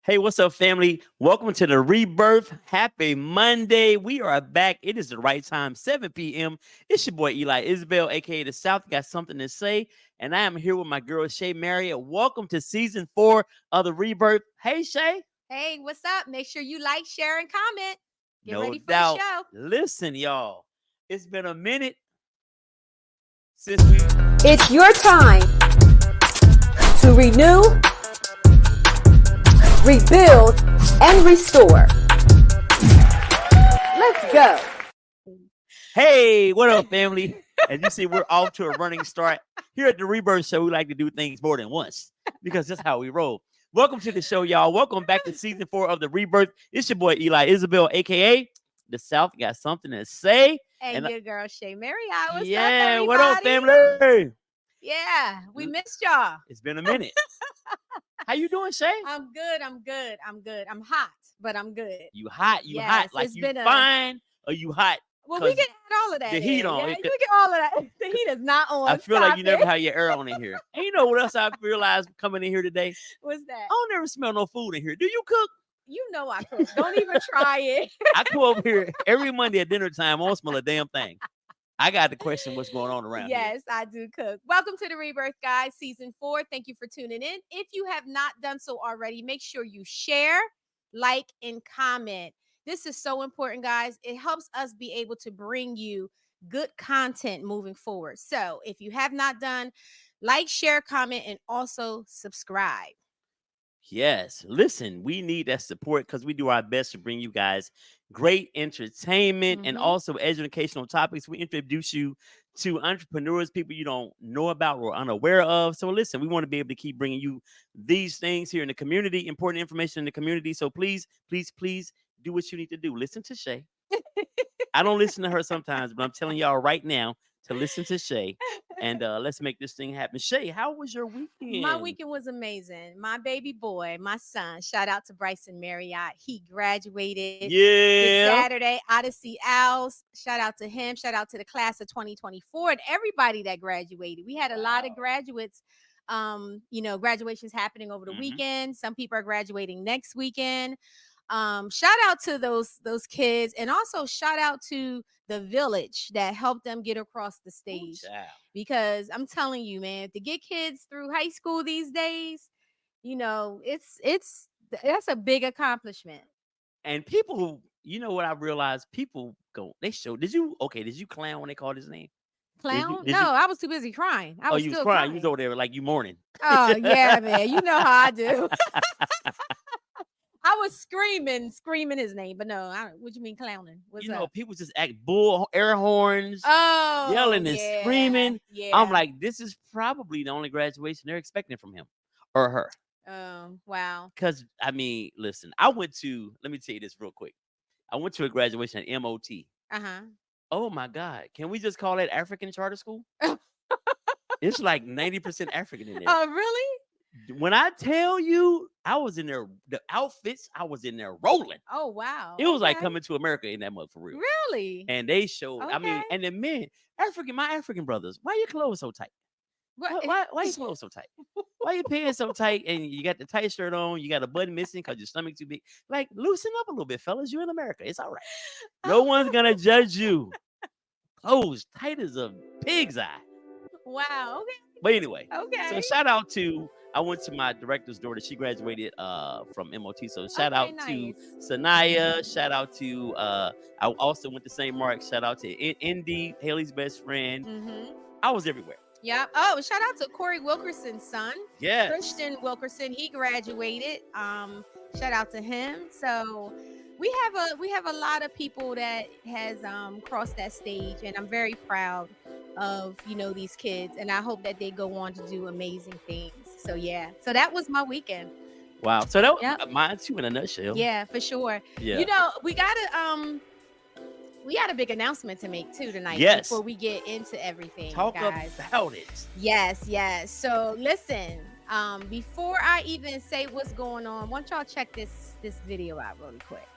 Hey, what's up, family? Welcome to the Rebirth. Happy Monday. We are back. It is the right time, 7 p.m. It's your boy Eli Isabel, aka the South. Got something to say, and I am here with my girl Shay Marriott. Welcome to season 4 of the Rebirth. Hey, Shay. Hey, what's up? Make sure you like, share, and comment. Get No ready for the doubt. show. Listen, y'all. It's been a minute since we. It's your time to renew, rebuild, and restore. Let's go. Hey, what up, family? As you see, we're off to a running start. Here at the Rebirth Show, we like to do things more than once because that's how we roll. Welcome to the show, y'all. Welcome back to season 4 of the Rebirth. It's your boy Eli Isabel, aka the South. Got something to say. And your girl Shay Marriott. What's up, Yeah, everybody? what up, family? Yeah, we missed y'all. It's been a minute. How you doing, Shay? I'm good. I'm hot, but I'm good. You hot? You Yes, hot? Like it's you been fine or you hot? Well, we 'Cause can add all of that. the heat on. Yeah, It you could- get all of that. The heat is not on. I feel like you Stop never it. have your air on in here. And you know what else I realized coming in here today? What's that? I don't ever smell no food in here. Do you cook? You know I cook. Don't even try it. I come over here every Monday at dinner time. I don't smell a damn thing. I got the question what's going on around here. Yes, I do cook. Welcome to the Rebirth, guys, season 4. Thank you for tuning in. If you have not done so already, make sure you share, like, and comment. This is so important, guys. It helps us be able to bring you good content moving forward. So if you have not done, like, share, comment, and also subscribe. Yes. Listen, we need that support because we do our best to bring you guys great entertainment and Mhm. also educational topics. We introduce you to entrepreneurs, people you don't know about or unaware of. So listen, we want to be able to keep bringing you these things here in the community, important information in the community. So please, please, please do what you need to do. Listen to Shay. I don't listen to her sometimes, but I'm telling y'all right now to listen to Shay. And let's make this thing happen. Shay, how was your weekend? My weekend was amazing. My baby boy, my son, shout out to Bryson Marriott. He graduated this Yeah. Saturday, Odyssey Owls. Shout out to him. Shout out to the class of 2024 and everybody that graduated. We had a lot of graduates. Graduations happening over the Mhm. weekend. Some people are graduating next weekend. Shout out to those kids, and also shout out to the village that helped them get across the Ooh, stage. child. Because I'm telling you, man, to get kids through high school these days, it's that's a big accomplishment. And people, you know what I realized? People go, they show. Did you clown when they called his name? Clown? did No, you- I was too busy crying. I Oh, was you was still crying. You was crying. over there like you mourning. Oh yeah, man. You know how I do. I was screaming his name, but no, what you mean clowning? What's You know, up? people just act bull air horns, Oh, yelling and yeah, screaming. Yeah. I'm like, this is probably the only graduation they're expecting from him or her. Wow. Because I mean, listen, let me tell you this real quick. I went to a graduation at MOT. Uh-huh. Oh my God. Can we just call that African charter school? It's like 90% African in there. Oh, really? When I tell you, I was in there, the outfits, I was in there rolling. Oh, wow. It was like Okay. coming to America in that month for real. Really? And they showed, I mean, Okay. and the men, my African brothers, why your clothes so tight? Why your clothes so tight? Why your pants so tight and you got the tight shirt on, you got a button missing because your stomach too big? Like, loosen up a little bit, fellas. You in America. It's all right. No one's gonna judge you. Clothes tight as a pig's eye. Wow. But anyway, Okay. so shout out to, I went to my director's daughter. She graduated from MOT. So shout out to Sanaya. Shout out to I also went to St. Mark. Shout out to Indy, Haley's best friend. Mm-hmm. I was everywhere. Yep. Oh, shout out to Corey Wilkerson's son, Yeah. Christian Wilkerson. He graduated. Shout out to him. So we have a lot of people that has crossed that stage, and I'm very proud of these kids, and I hope that they go on to do amazing things. So yeah. So that was my weekend. Wow. So that was Yep. mine too in a nutshell. Yeah, for sure. Yeah. We got a big announcement to make too tonight. Yes. Before we get into everything, Talk guys. about it. Yes. So listen, before I even say what's going on, why don't y'all check this video out really quick.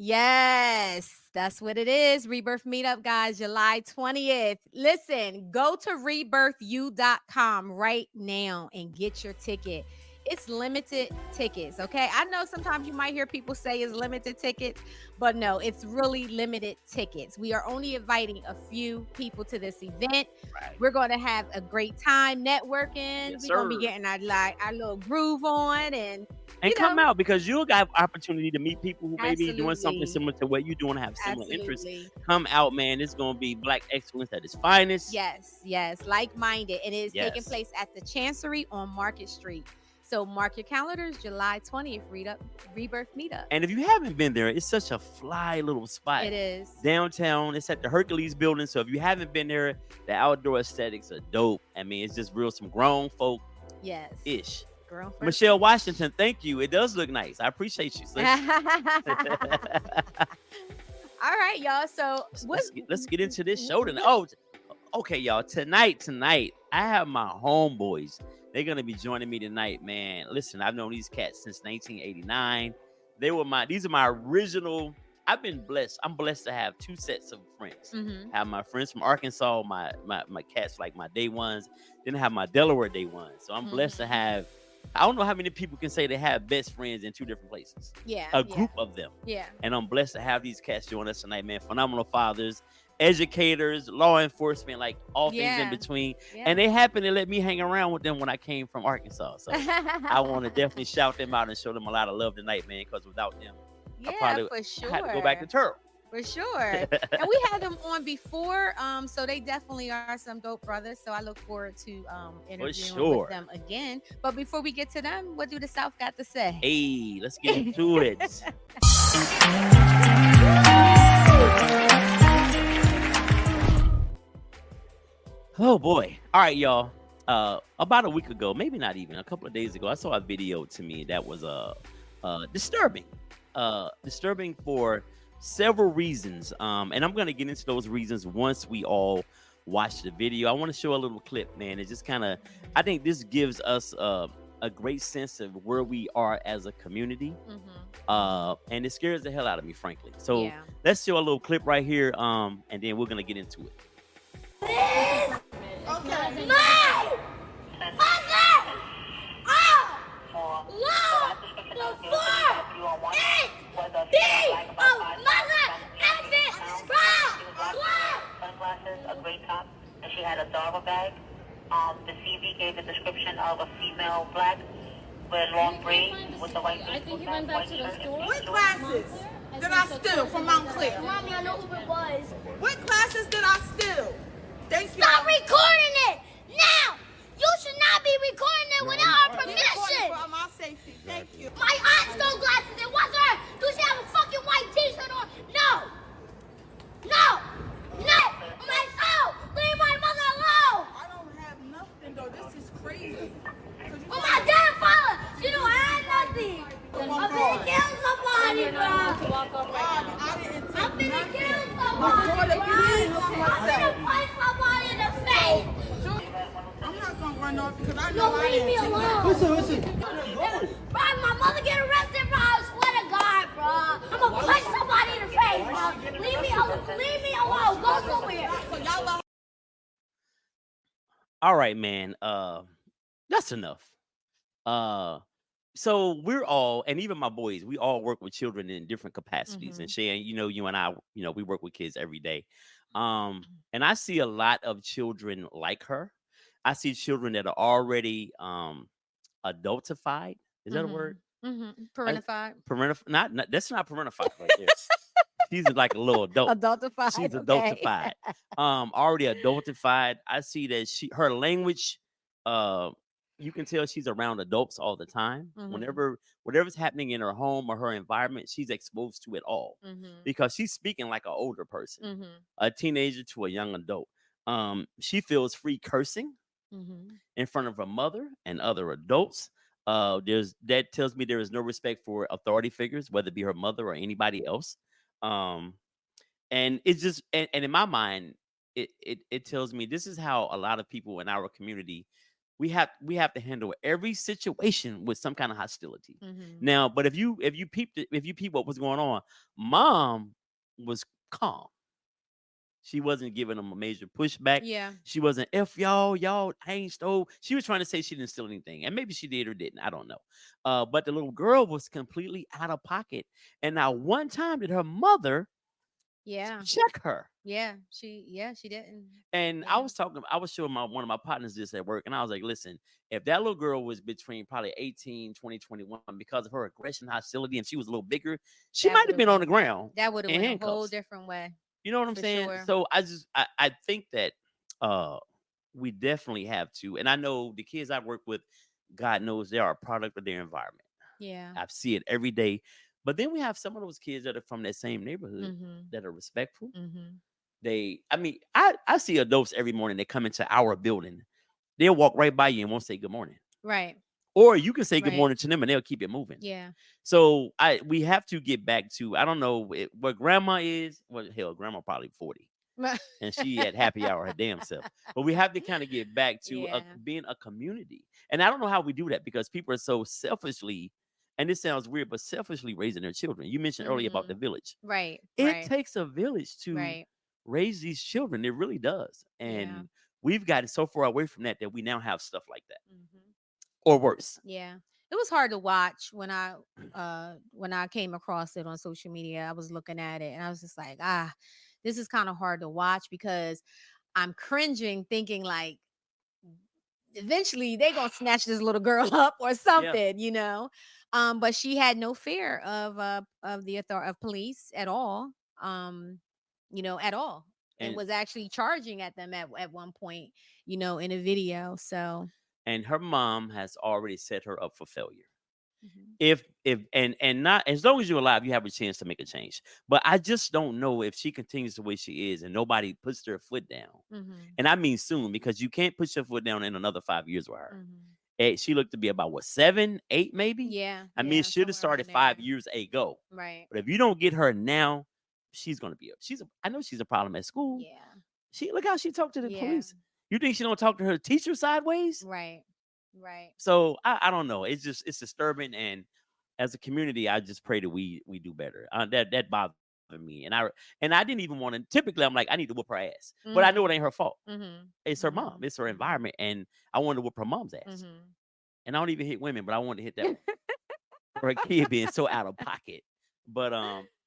Yes, that's what it is. Rebirth Meetup, guys, July 20th. Listen, go to rebirthu.com right now and get your ticket. It's limited tickets, okay? I know sometimes you might hear people say it's limited tickets, but no, it's really limited tickets. We are only inviting a few people to this event. Right. We're going to have a great time networking. Yes, We're going to be sir. getting our little groove on and And you come know, out because you'll have opportunity to meet people who may be doing something absolutely. similar to what you're doing, have similar interests. Absolutely. Come out, man. It's gonna be black excellence at its finest. Yes, yes, like-minded. And it is taking Yes. place at the Chancery on Market Street. So mark your calendars, July 20th, Rebirth Meetup. And if you haven't been there, it's such a fly little spot. It is. Downtown. It's at the Hercules building. So if you haven't been there, the outdoor aesthetics are dope. I mean, it's just real some grown folk Yes. ish. Girl first. Michelle Washington, thank you. It does look nice. I appreciate you, sis. All right, y'all. So let's get into this show tonight. Oh, okay, y'all. Tonight, I have my homeboys. They're gonna be joining me tonight, man. Listen, I've known these cats since 1989. These are my original. I've been blessed. I'm blessed to have two sets of friends. Mhm. I have my friends from Arkansas, my cats like my day ones. Then I have my Delaware day ones. So I'm blessed to have. I don't know how many people can say they have best friends in two different places. Yeah. A group of them. Yeah. And I'm blessed to have these cats join us tonight, man. Phenomenal fathers, educators, law enforcement, like all things in between. Yeah. And they happen to let me hang around with them when I came from Arkansas. So I want to definitely shout them out and show them a lot of love tonight, man, because without them, I probably for sure. had to go back to Turtle. For sure. And we had them on before. So they definitely are some dope brothers. So I look forward to interviewing with them again. But before we get to them, what do the South got to say? Hey, let's get into it. Oh boy. All right, y'all. About a week ago, maybe not even a couple of days ago, I saw a video to me that was disturbing. Disturbing for several reasons. And I'm gonna get into those reasons once we all watch the video. I want to show a little clip, man. It just kind of, I think this gives us a great sense of where we are as a community. And it scares the hell out of me, frankly. So let's show a little clip right here. And then we're gonna get into it. Okay. No! Mother! Oh! Lord! The four! Eight! B! Oh, mother! Effing! Sunglasses, a gray top, and she had a Zara bag. The CV gave a description of a female black with long braids with the white I think he went back to the store. What classes did I steal from Mount Clear? Mommy, I know who it was. What classes did I steal? Thank you. Stop recording it! Now! You should not be recording it without our permission! For my safety. Thank you. My aunt stole glasses. It wasn't her. Do she have a fucking white t-shirt on? No! No! No! My soul! Leave my mother alone! I don't have nothing though. This is crazy. Oh, my dad father! She don't have nothing! I'm gonna kill somebody, bro! I'm gonna kill somebody, bro! I'm gonna punch somebody in the face! I'm not gonna run off because I Yo, know I leave me didn't. alone! Listen. Bro, if my mother get arrested, bro, I swear to God, bro. I'm gonna punch somebody in the face, bro. Leave me alone. Leave me alone. Go somewhere. So y'all All right, man. That's enough. So we're all, and even my boys, we all work with children in different capacities. And Shan, you and I, we work with kids every day. And I see a lot of children like her. I see children that are already adultified. Is that a word? Parentified. Not that's not parentified right there. She's like a little adult. Adultified. She's okay. adultified. Already adultified. I see that her language, you can tell she's around adults all the time. Whatever's happening in her home or her environment, she's exposed to it all because she's speaking like an older person, a teenager to a young adult. She feels free cursing in front of her mother and other adults. That tells me there is no respect for authority figures, whether it be her mother or anybody else. And it's just, and in my mind, it tells me this is how a lot of people in our community, we have to handle every situation with some kind of hostility. Mm-hmm. Now, but if you peep what was going on, mom was calm. She wasn't giving them a major pushback. Yeah. She wasn't if y'all I ain't stole. She was trying to say she didn't steal anything, and maybe she did or didn't. I don't know. But the little girl was completely out of pocket, and not one time did her mother Yeah. check her. Yeah. She didn't. And Yeah. I was showing one of my partners this at work, and I was like, listen, if that little girl was between probably 18, 20, 21, because of her aggression, hostility, and she was a little bigger, she That might would have have been on the went ground that would have in went a whole handcuffs. different way. You know what I'm For saying? sure. So I think that uh we definitely have to, and I know the kids I work with, God knows they are a product of their environment. Yeah. I see it every day. But then we have some of those kids that are from that same neighborhood Mm-hmm. that are respectful. Mm-hmm. I mean, I see adults every morning. They come into our building. They'll walk right by you and won't say good morning. Right. Or you can say good Right. morning to them and they'll keep it moving. Yeah. So we have to get back to, I don't know what grandma is. Well, hell, grandma probably 40. And she had happy hour her damn self. But we have to kind of get back to Yeah. being a community. And I don't know how we do that because people are so selfishly, and this sounds weird, but selfishly raising their children. You mentioned earlier about the Mm-hmm. village. Right. It Right. takes a village to Right. raise these children. It really does. Yeah. And we've gotten so far away from that we now have stuff like that Mm-hmm. or worse. Yeah. It was hard to watch when I came across it on social media. I was looking at it and I was just like, this is kind of hard to watch because I'm cringing thinking like eventually they gonna snatch this little girl up or Yeah. something, but she had no fear of the authority of police at all. At all. And And was actually charging at them at one point, in a video. So and her mom has already set her up for failure. mhm. If and not as long as you're alive, you have a chance to make a change. But I just don't know if she continues the way she is and nobody puts their foot down. Mhm. And I mean soon, because you can't put your foot down in another 5 years with her. Mhm. She looked to be about what, 7, 8, maybe. Yeah, I mean, it yeah, should have somewhere around started there. 5 years ago. Right. But if you don't get her now, she's gonna be up. I know she's a problem at school. Yeah. She look how she talked to the Yeah. police. You think she don't talk to her teacher sideways? Right. Right. So I don't know. It's disturbing, and as a community, I just pray that we do better. That bothered me, and I didn't even want to. Typically, I'm like, I need to whoop her ass, but I know it Mhm. ain't her fault. Mhm. It's her mom. Mhm. It's her Mhm. environment, and I wanted to whoop her mom's ass. Mhm. And I don't even hit women, but I wanted to hit that one for a kid being so out of pocket. But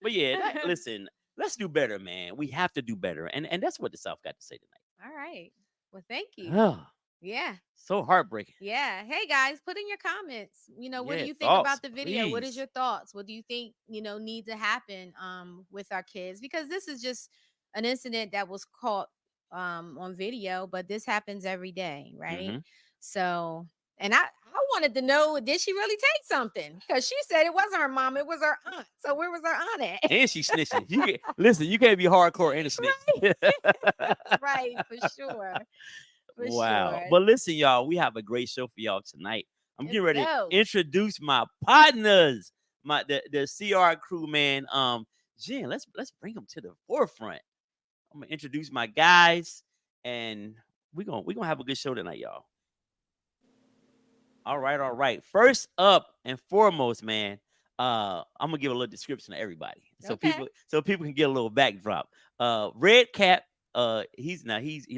yeah, listen, let's do better, man. We have to do better, and that's what the South got to say All right. Well, thank you. tonight. Yeah. So heartbreaking. Yeah. Hey guys, put in your comments. What do Yeah, you think thoughts, about the video? What is please. your thoughts? What do you think, need to happen with our kids? Because this is just an incident that was caught on video, but this happens every day, right? Hmm. So, and I wanted to know, did she really take something? Because she said it wasn't her mom, it was her aunt. So where was her aunt at? And she's snitching. Listen, you can't be hardcore and a snitch. Right, for sure. For Wow. sure. But listen, y'all, we have a great show for y'all tonight. I'm Let's getting ready to go. introduce my partners, the CR crew, man. Jen, let's bring them to the forefront. I'm gonna introduce my guys, and we're gonna have a good show tonight, y'all. All right, all right. First up and foremost, man, I'm gonna give a little description of everybody, so Okay. people can get a little backdrop. Red Cap, he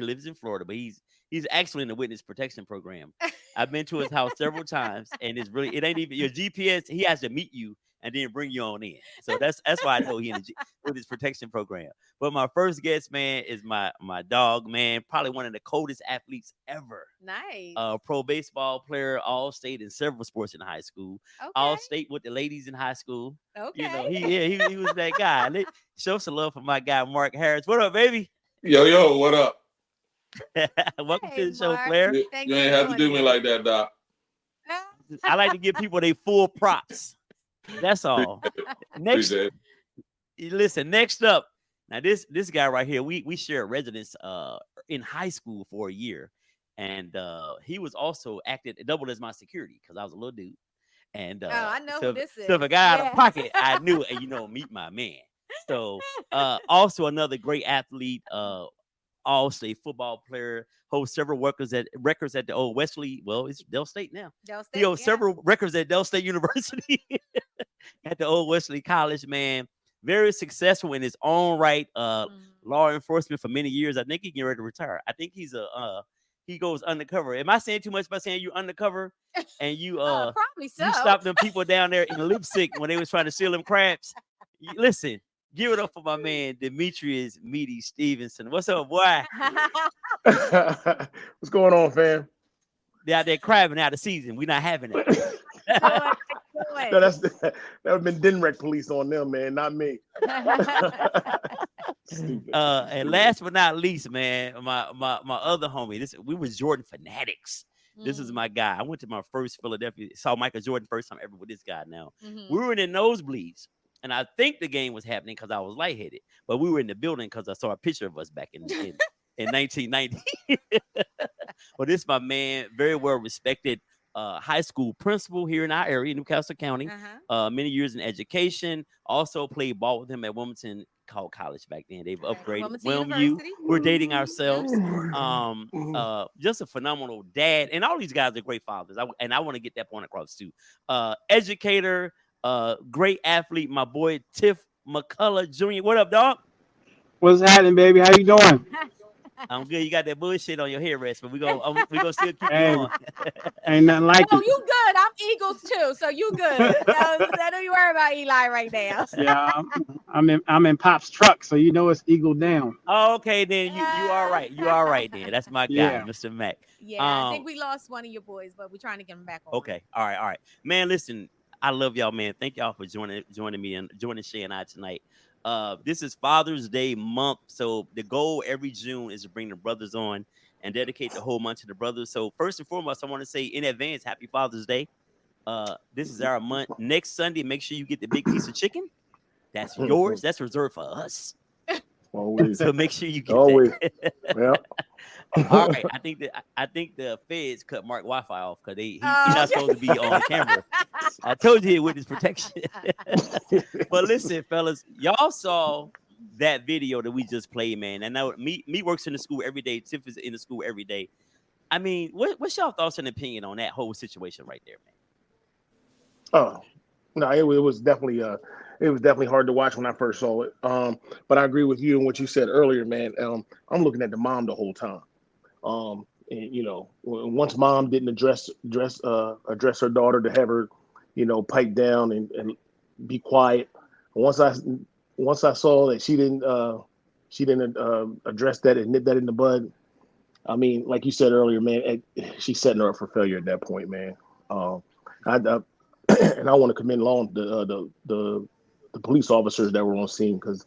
lives in Florida, but he's actually in the witness protection program. I've been to his house several times, and it ain't even your GPS. He has to meet you and then bring you on in. So that's why I know he in the witness protection program. But my first guest, man, is my dog, man, probably one of the coldest athletes ever. Nice. Pro baseball player, all state in several sports in high school, all Okay. state with the ladies in high school. Okay. He was that guy. Show some love for my guy Mark Harris. What up, baby? Yo, what up? Welcome Hey, to the show, Mark. Flair. You Thanks ain't for have to do me joining like that, Doc. I like to give people their full props. That's all. Next, Appreciate listen. Next up, now this guy right here, we shared residence in high school for a year, and he was also acted doubled as my security because I was a little dude. And I know so, who this so if a is. guy out Yeah. of pocket, I knew, and meet my man. So also another great athlete, all-state football player, holds several records at the old Wesley. Well, it's Dell State now. Del He State, holds several records at Dell State University at the old Wesley College, man. Very successful in his own right. Law enforcement for many years. I think he's getting ready to retire. I think he goes undercover. Am I saying too much by saying you undercover and you probably so. you stopped them people down there in Leipzig when they was trying to steal them crabs? Listen, give it up for my man Demetrius Meaty Stevenson. What's up, boy? What's going on, fam? They out there crabbing out of season. We not having it. No, that would have been Denrec police on them, man, not me. And last but not least, man, my other homie. We was Jordan fanatics. This is my guy. I went to my first Philadelphia, saw Michael Jordan first time ever with this guy. Now we were in the nosebleeds, and I think the game was happening because I was lightheaded, but we were in the building because I saw a picture of us back in 1990. Well, this is my man, very well respected high school principal here in our area, Newcastle County. Many years in education. Also played ball with him at Wilmington College back then. They've upgraded. WilmU. We're dating ourselves. Just a phenomenal dad, and all these guys are great fathers. I want to get that point across too. Educator, great athlete. My boy Tiff McCullough Jr. What up, dog? What's happening, baby? How you doing? I'm good. You got that bullshit on your headrest, but we gonna still keep you on. Ain't nothing like Oh, it. you good. I'm Eagles too, so you good. Don't you worry about Eli right now. Yeah, I'm in Pop's truck, so you know it's Eagle down. Oh, okay, then you all right. You all right then. That's my guy, Yeah. Mr. Mac. Yeah, I think we lost one of your boys, but we're trying to get him back on. Okay, all right. Man, listen, I love y'all, man. Thank y'all for joining me and joining Shay and I tonight. This is Father's Day month, so the goal every June is to bring the brothers on and dedicate the whole month to the brothers. So first and foremost, I want to say in advance, Happy Father's Day. This is our month. Next Sunday, make sure you get the big piece of chicken. That's yours. That's reserved for us. Always. So make sure you get Always. that. Yeah. All right. I think the feds cut Mark Wi-Fi off because he's not supposed to be on camera. I told you with his protection. But listen, fellas, y'all saw that video that we just played, man. And now me works in the school every day. Tiff is in the school every day. I mean, what's y'all thoughts and opinion on that whole situation right there, man? Oh, no, it was definitely hard to watch when I first saw it. But I agree with you and what you said earlier, man. I'm looking at the mom the whole time. And you know, once mom didn't address her daughter to have her, you know, pipe down and be quiet. Once I saw that she didn't address that and nip that in the bud. I mean, like you said earlier, man, she's setting her up for failure at that point, man. And I want to commend along the police officers that were on scene because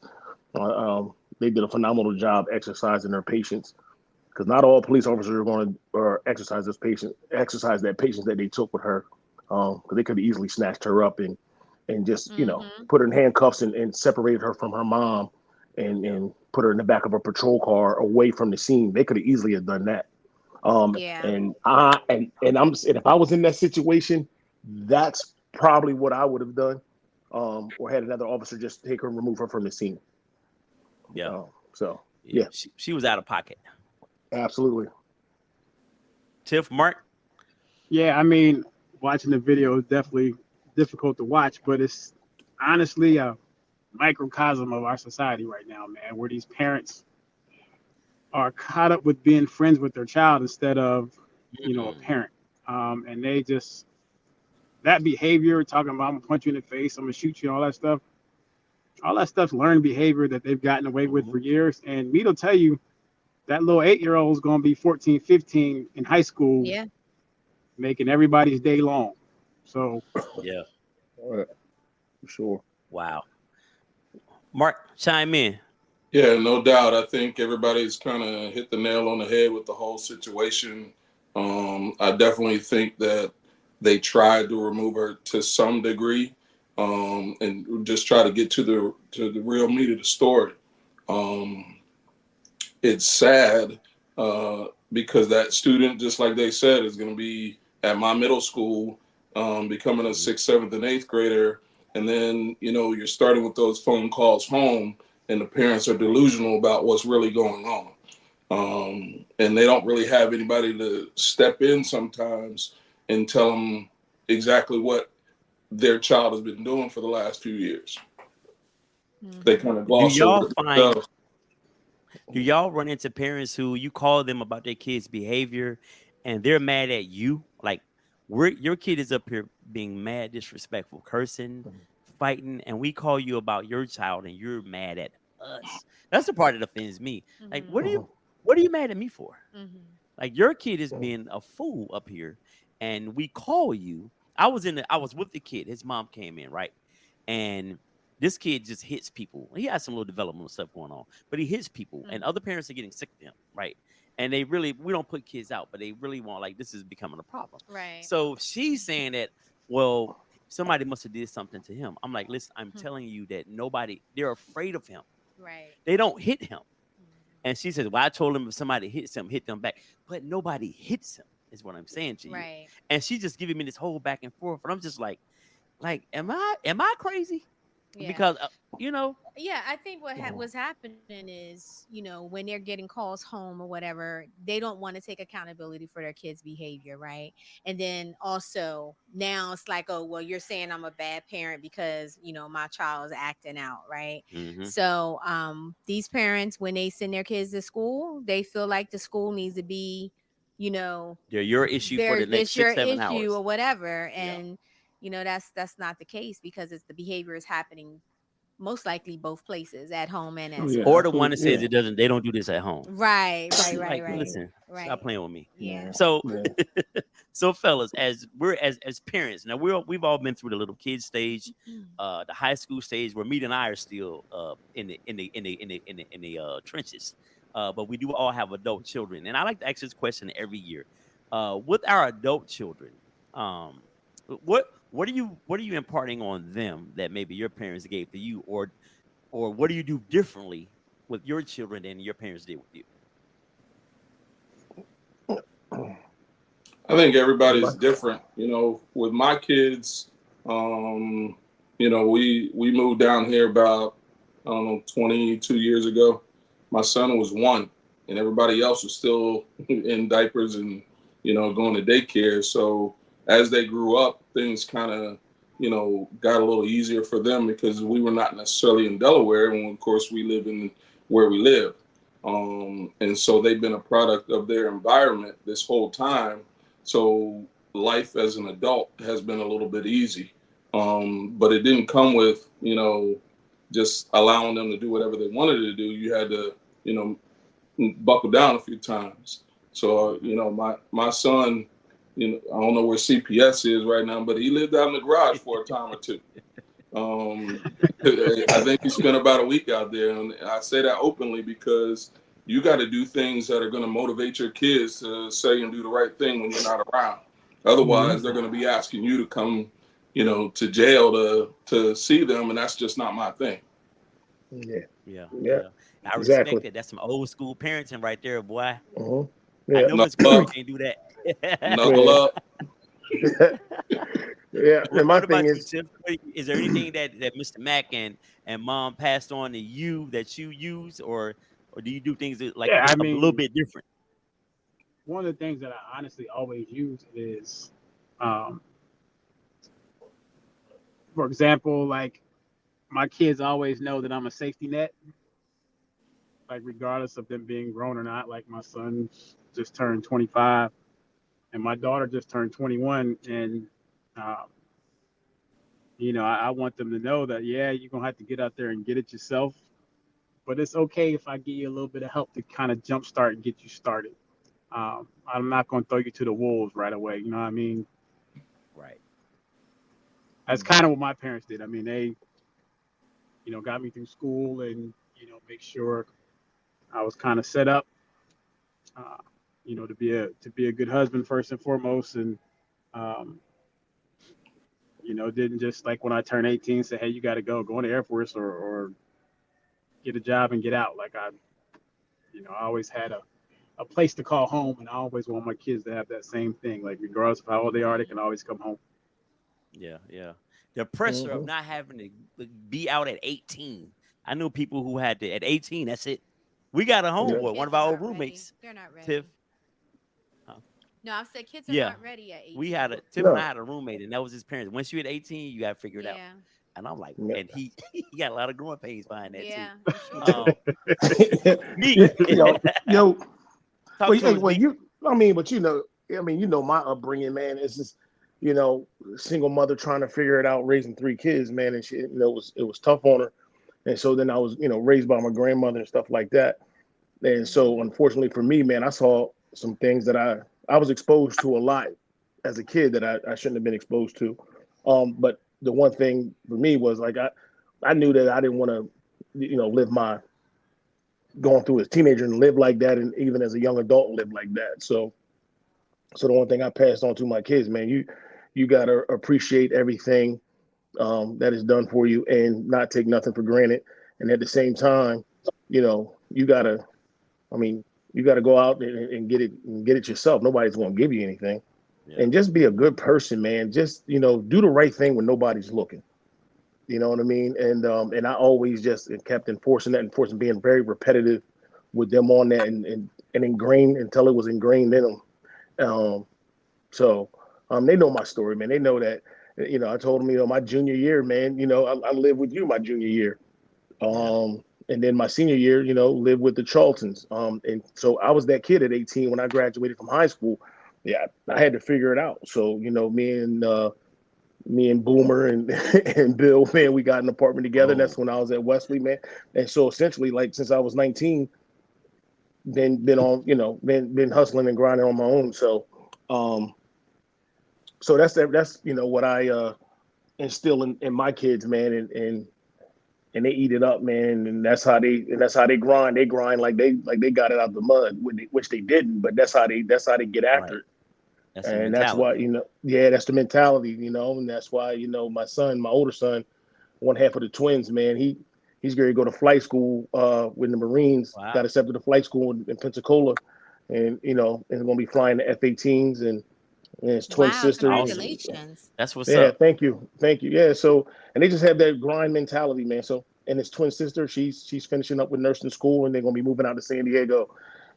they did a phenomenal job exercising their patience. Because not all police officers are going to exercise that patience that they took with her. Because they could have easily snatched her up and just you know put her in handcuffs and separated her from her mom and put her in the back of a patrol car away from the scene. They could have easily have done that. And if I was in that situation, that's probably what I would have done, or had another officer just take her and remove her from the scene. Yeah. Yeah, she was out of pocket. Absolutely. Tiff, Mark. Yeah, I mean, watching the video is definitely difficult to watch, but it's honestly a microcosm of our society right now, man, where these parents are caught up with being friends with their child instead of, you know, a parent. And they just, that behavior, talking about I'm gonna punch you in the face, I'm gonna shoot you, all that stuff's learned behavior that they've gotten away with for years. And me to tell you, that little 8-year-old is gonna be 14, 15 in high school, making everybody's day long. So yeah, all right, for sure. Wow. Mark, chime in. Yeah, no doubt. I think everybody's kind of hit the nail on the head with the whole situation. I definitely think that they tried to remove her to some degree, and just try to get to the real meat of the story. It's sad because that student, just like they said, is going to be at my middle school, becoming a 6th, 7th, and 8th grader. And then, you know, you're starting with those phone calls home and the parents are delusional about what's really going on. And they don't really have anybody to step in sometimes and tell them exactly what their child has been doing for the last few years. They Mhm. kind of Do gloss over y'all it find themselves. do y'all run into parents who you call them about their kids' behavior and they're mad at you? Like, your kid is up here being mad, disrespectful, cursing, fighting, and we call you about your child and you're mad at us. That's the part that offends me. Like, Mhm. what are you mad at me for? Mhm. Like, your kid is being a fool up here, and we call you. I was with the kid. His mom came in, right? And this kid just hits people. He has some little developmental stuff going on, but he hits people, and Mhm. other parents are getting sick of him, right? And they really, we don't put kids out, but they really want, like, this is becoming a problem. Right. So she's saying that, well, somebody must have did something to him. I'm like, listen, I'm Mhm. telling you that nobody, they're afraid of him. Right. They don't hit him. Mhm. And she says, well, I told him if somebody hits him, hit them back. But nobody hits him, is what I'm saying to you. Right. And she just giving me this whole back and forth. And I'm just like, am I crazy? Yeah. Because you know, Yeah, I think what's happening is, when they're getting calls home or whatever, they don't want to take accountability for their kids' behavior, right? And then also now it's like, oh, well, you're saying I'm a bad parent because, my child is acting out, right? hmm So, these parents, when they send their kids to school, they feel like the school needs to be, you know, they're your issue for the this next your six, seven issue hours. or whatever. Yeah. And, that's not the case, because it's the behavior is happening most likely both places, at home and Oh at yeah, Or school. the one that absolutely. says Yeah. they don't do this at home. Right, right, right, Like, right, listen, stop right. playing with me. Yeah. So, Yeah. so fellas, as we're as parents now, we've all been through the little kid stage, the high school stage, where Meat and I are still in the trenches. But we do all have adult children, and I like to ask this question every year. With our adult children, um, what are you imparting on them that maybe your parents gave to you, or what do you do differently with your children than your parents did with you? I think everybody's Anybody? different. With my kids, um, we moved down here about, I don't know, 22 years ago. My son was one, and everybody else was still in diapers and going to daycare. So as they grew up, things kind of got a little easier for them because we were not necessarily in Delaware, and of course we live in where we live. And so they've been a product of their environment this whole time, so life as an adult has been a little bit easy. But it didn't come with, just allowing them to do whatever they wanted to do. You had to, you buckle down a few times. So, hmm my son, I don't know where CPS is right now, but he lived out in the garage for a time or two. Um, I think he spent about a week out there, and I say that openly because you got to do things that are going to motivate your kids to say and do the right thing when you're not around. Otherwise, they're going to be asking you to come, to jail to see them, and that's just not my thing. Yeah. Yeah, Yeah. yeah. I Exactly. respect that. That's some old school parenting right there, boy. Uh-huh. I Yeah. know Miss Knuckle Corey up, can't do that. knuckle Yeah. up. Yeah. And my What thing about you, is, Tiff? Is there anything that Mr. Mack and Mom passed on to you that you use, or do you do things that, like, Yeah, I a little mean, bit different? one of the things that I honestly always use is, um, for example, like my kids always know that I'm a safety net, like regardless of them being grown or not. Like my son just turned 25, and my daughter just turned 21, and um, I want them to know that yeah, you're gonna have to get out there and get it yourself, but it's okay if I give you a little bit of help to kind of jumpstart and get you started. I'm not gonna throw you to the wolves right away. You know what I mean? Right. That's kind of what my parents did. I mean, they got me through school and make sure I was kind of set up, uh, to be a good husband first and foremost, and um, didn't just like when I turned 18 say, hey, you got to go in the Air Force or get a job and get out. Like I always had a place to call home, and I always want my kids to have that same thing. Like regardless of how old they are, they can always come home. Yeah, yeah. The pressure of mhm. not having to be out at 18. I know people who had to at 18. That's it. We got a Yeah. homeboy, one Kids of are our old not ready. roommates, They're not ready. Tiff. Huh? No, I've said kids are Yeah, not ready at we 18. had a Tiff and I No. had a roommate, and that was his parents. Once you hit 18, you got to figure it out. Yeah. And I'm like, Yeah. and he he got a lot of growing pains behind that too. Yeah, I'm sure. Me, yo, talk well, to hey, us, well, me. but my upbringing, man. It's just, single mother trying to figure it out, raising three kids, man, and she, it was tough on her. And so then I was, raised by my grandmother and stuff like that. And so, Mhm. unfortunately for me, man, I saw some things that I was exposed to a lot as a kid that I shouldn't have been exposed to. But the one thing for me was like I knew that I didn't want to, live my going through as a teenager and live like that, and even as a young adult live like that. So the one thing I passed on to my kids, man, you gotta appreciate everything that is done for you and not take nothing for granted. And at the same time, you gotta, I mean, you gotta go out and get it yourself. Nobody's gonna give you anything. Yeah, And just be a good person, man. Just do the right thing when nobody's looking. You know what I mean? And I always just kept enforcing being very repetitive with them on that, and ingrained until it was ingrained in them. Um, so they know my story, man. They know that. I told them, my junior year, man. I lived with you my junior year. yeah, And then my senior year, lived with the Charltons. And so I was that kid at 18 when I graduated from high school. Yeah, I had to figure it out. So me and Boomer and and Bill, man, we got an apartment together. And oh, that's when I was at Wesley, man. And so essentially, like since I was 19, been on, been hustling and grinding on my own. Um, so that's what I instill in my kids, man, and they eat it up, man, and that's how they grind. They grind like they got it out the mud, which they didn't, but that's how they get after right. it. That's the And that's why, mentality. yeah, that's the mentality, and that's why, my older son, one half of the twins, man, he's going to go to flight school with the Marines, got Wow, accepted to flight school in Pensacola, and going to be flying the F-18s, and his twin Wow, sisters. awesome. And congratulations. That's what's yeah, up. thank you. Yeah, so and they just have that grind mentality, man. So and his twin sister, she's finishing up with nursing school, and they're going to be moving out to San Diego.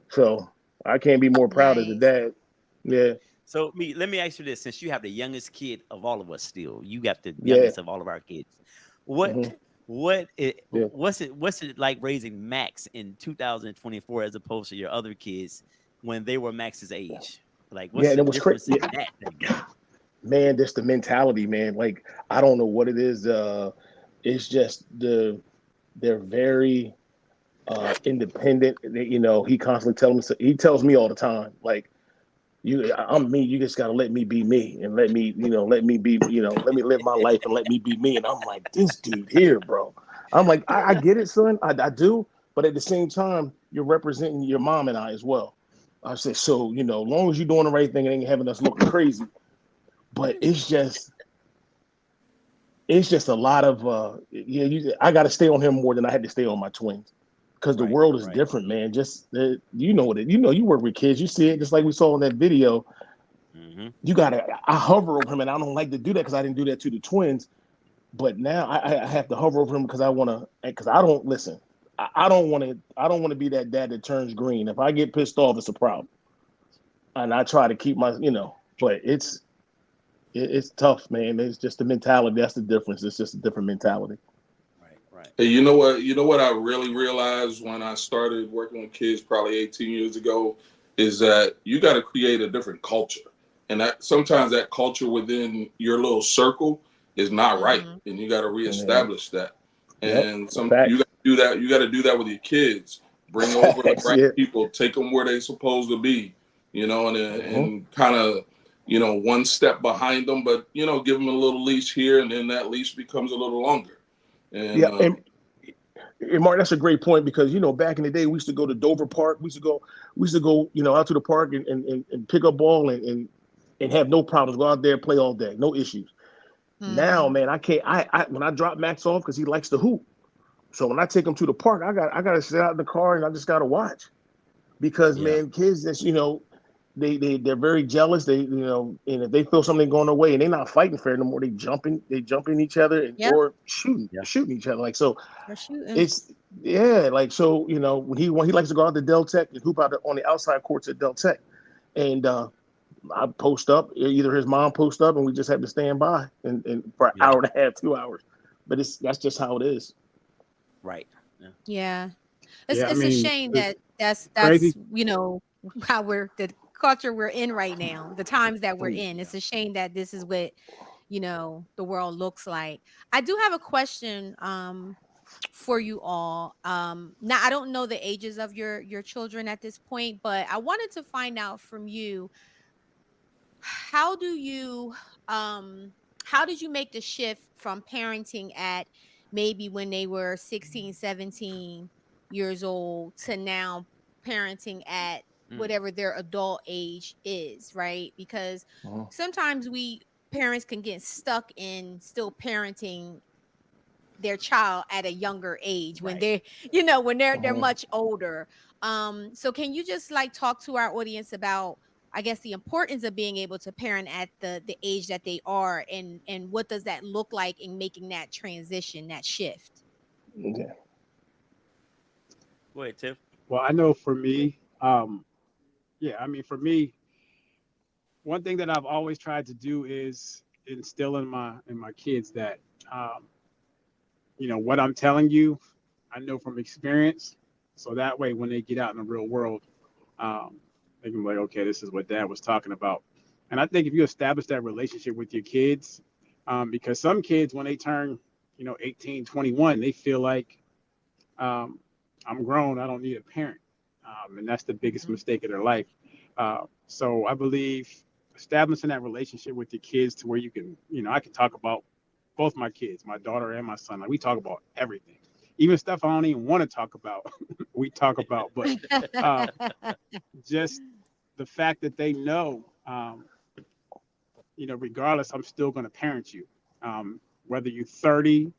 So I can't be more proud as a Nice. dad. Yeah, So let me ask you this: since you have the youngest kid of all of us, still, you got the yeah, youngest of all of our kids. What hmm yeah. what's it like raising Max in 2024 as opposed to your other kids when they were Max's age? Like, Yeah, what's and the it was crazy. difference in that thing? Man, that's the mentality, man. Like I don't know what it is. It's just they're very independent. He constantly tells me all the time, like I'm me. You just gotta let me be me and let me be, let me live my life and let me be me. And I'm like, this dude here, bro. I'm like, I get it, son. I do, but at the same time, you're representing your mom and I as well. I said, so as long as you're doing the right thing and ain't having us looking crazy. But it's just a lot of I got to stay on him more than I had to stay on my twins because the Right, world is right. different, man. Just you work with kids, you see it just like we saw in that video. Hmm. I hover over him, and I don't like to do that because I didn't do that to the twins. But now I have to hover over him because I don't listen. I don't want to be that dad that turns green. If I get pissed off, it's a problem, and I try to keep but it's tough, man. It's just the mentality. That's the difference. It's just a different mentality. Right, right. Hey, you know what? You know what I really realized when I started working with kids probably 18 years ago is that you got to create a different culture, and that sometimes that culture within your little circle is not right, Mm-hmm. and you got to Yeah. reestablish that. Yep. And you got Facts. to do that. You got to do that with your kids. Bring over the Facts. right Yeah. people. Take them where they're supposed to be. And Hmm. and kind of one step behind them, but give them a little leash here, and then that leash becomes a little longer. And Yeah. And Mark, that's a great point because back in the day we used to go to Dover Park. We used to go out to the park and pick up ball and have no problems. Go out there, play all day, no issues. Now, Mm-hmm. man, I can't. I when I drop Max off because he likes to hoop. So when I take him to the park, I got to sit out in the car and I just got to watch because Yeah. man, kids that's they're very jealous. They and if they feel something going away and they're not fighting fair no more, they jumping each other and Yep. or Yeah. shooting each other. Like so, Or shooting. it's yeah. Like so, when he likes to go out to Del Tech and hoop out on the outside courts at Del Tech, and I post up. Either his mom post up, and we just have to stand by and for an Yeah. hour and a half, 2 hours. But that's just how it is. Right. Yeah. Yeah. Yeah, I It's a mean, shame it's that that's crazy. how we're the culture we're in right now, the times that we're in. Yeah. It's a shame that this is what, the world looks like. I do have a question for you all. Now I don't know the ages of your children at this point, but I wanted to find out from you, how do you how did you make the shift from parenting at maybe when they were 16, 17 years old to now parenting at Mm. whatever their adult age is, right? Because Mhm. sometimes we parents can get stuck in still parenting their child at a younger age when Right. they're when they're Mhm. much older. So can you just like talk to our audience about, I guess, the importance of being able to parent at the age that they are, and what does that look like in making that transition, that shift? Yeah. Go ahead, Tiff. Well, I know for me, yeah, I mean, for me, one thing that I've always tried to do is instill in my kids that, um, what I'm telling you, I know from experience. So that way, when they get out in the real world, um, they can be like, okay, this is what Dad was talking about. And I think if you establish that relationship with your kids, because some kids, when they turn, 18, 21, they feel like, um, I'm grown, I don't need a parent. And that's the biggest Mhm. mistake of their life. So I believe establishing that relationship with your kids to where you can, I can talk about both my kids, my daughter and my son. Like we talk about everything, even stuff I don't even want to talk about. We talk about, but uh, just the fact that they know, regardless, I'm still going to parent you. Whether you're 30,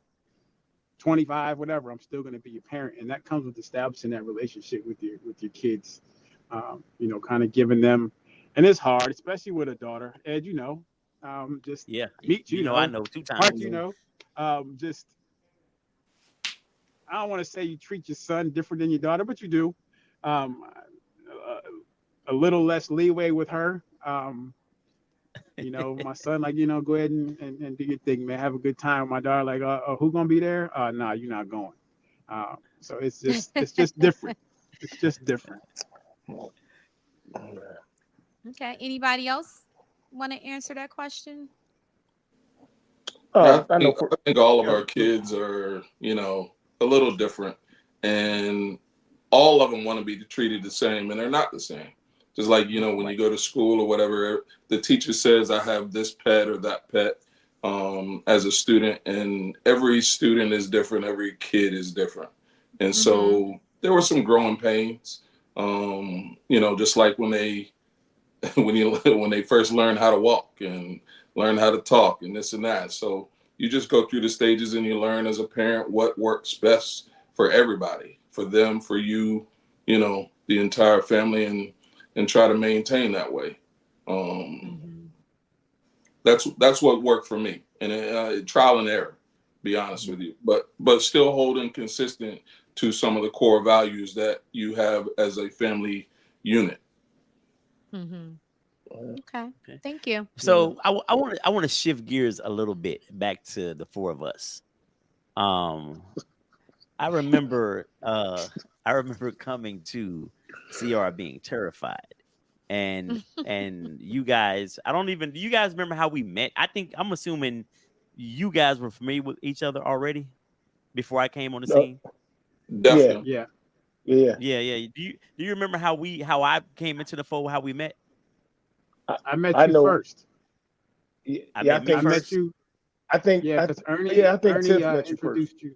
25, whatever, I'm still going to be your parent. And that comes with establishing that relationship with your kids, kind of giving them, and it's hard, especially with a daughter. Ed, just Yeah. meet, I know 2 times. Mark, just, I don't want to say you treat your son different than your daughter, but you do. Um, a little less leeway with her. My son, like, go ahead and do your thing, man. Have a good time. My daughter, like, who gonna be there? Nah, you're not going. So it's just different. It's just different. Okay. Anybody else want to answer that question? Yeah, I know I think all of yeah, our kids are, a little different, and all of them want to be treated the same, and they're not the same. Just like, when you Right. go to school or whatever, the teacher says, I have this pet or that pet, as a student, and every student is different, every kid is different. And Mm-hmm. so there were some growing pains, just like when they when they first learn how to walk and learn how to talk and this and that. So you just go through the stages and you learn as a parent what works best for everybody, for them, for you, the entire family, and try to maintain that way. Um, Mm-hmm. that's what worked for me, and trial and error. Be honest Mhm. with you, but still holding consistent to some of the core values that you have as a family unit. Mm-hmm. Okay. Okay. Thank you. Yeah. So I want to shift gears a little bit back to the four of us. Um, I remember coming to CR being terrified. And you guys, I don't even do you guys remember how we met? I'm assuming you guys were familiar with each other already before I came on the uh, scene. yeah, Definitely. Yeah. yeah. Yeah, yeah. Do you remember how I came into the fold, how we met? I, I met I you know. first. I Yeah, I met me I think met first. you. I think Yeah, I because Ernie yeah, I think Ernie Tiff met you first. introduced you.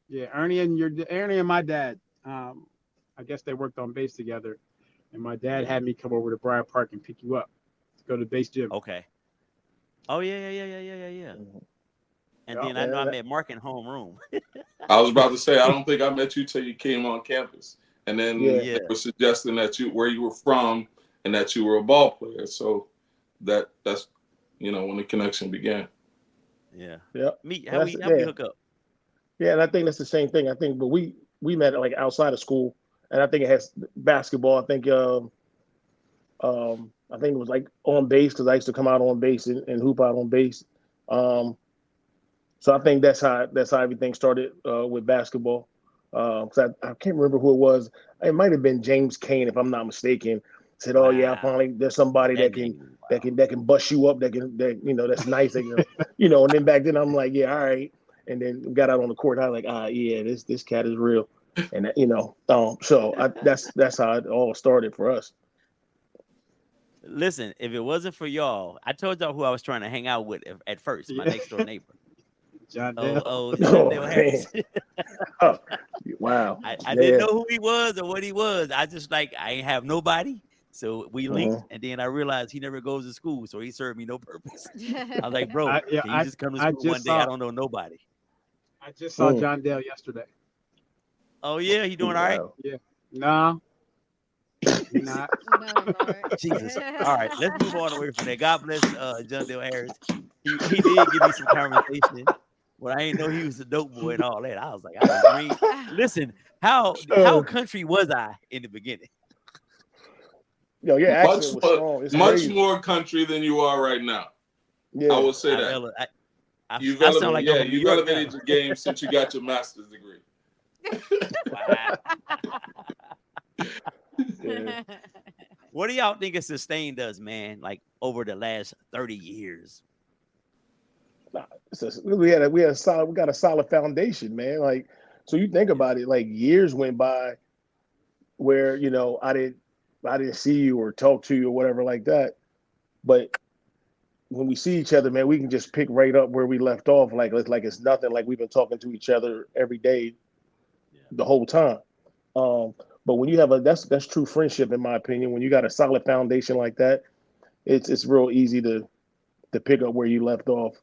Yeah, Ernie and my dad. I guess they worked on base together, and my dad Yeah. had me come over to Briar Park and pick you up to go to base gym. Okay. Oh yeah, yeah, yeah, yeah, yeah, yeah, yeah. Mhm. And Yeah. then I know Yeah, I met Mark in homeroom. I was about to say, I don't think I met you till you came on campus, and then yeah, they Yeah. were suggesting that where you were from, and that you were a ball player. So that's when the connection began. Yeah. Yeah, Me, and how we yeah, hook up? yeah, and I think that's the same thing. I think, but we met like outside of school, and I think it has basketball. I think it was like on base because I used to come out on base and hoop out on base. Um, so I think that's how everything started with basketball. 'Cause I can't remember who it was. It might have been James Kane, if I'm not mistaken. Said, "Oh yeah, Wow. finally there's somebody That that can name. that Wow. can that can bust you up. That's nice. And then back then I'm like, yeah, all right. And then got out on the court. I was like, yeah, this cat is real. And that's how it all started for us. Listen, if it wasn't for y'all, I told y'all who I was trying to hang out with at first, my Yeah, next door neighbor. John Oh, Dale. Oh John man, Harris. oh, wow, I didn't yeah. know who he was or what he was. I just I ain't have nobody. So we linked, Mhm. and then I realized he never goes to school, so he served me no purpose. I was like, bro, Yeah, can you just come to I school one just day? I saw don't know nobody. Mm. John Dale yesterday. Oh yeah, he doing all right? Wow. Yeah, no, he not. No, Lord. Jesus. All right, let's move on away from that. God bless John Dale Harris. He did give me some conversation, but I didn't know he was a dope boy and all that. I was like, I didn't dream. Listen, how Uh, country was I in the beginning? Yo, your Much accent was more, strong. It's much crazy. more country than you are right now. I Yeah. will say I've that. ele- I, You've I sound elevated, like I'm yeah, from New you've York now. elevated your game since you got your master's degree. Wow. Yeah. What do y'all think has sustained us, man? Like over the last 30 years. Nah, we got a solid foundation, man. Like, so you think Yeah. about it, like years went by where I didn't see you or talk to you or whatever like that. But when we see each other, man, we can just pick right up where we left off. Like it's nothing. Like we've been talking to each other every day Yeah. the whole time. Um, but when you have that's true friendship, in my opinion. When you got a solid foundation like that, it's real easy to pick up where you left off.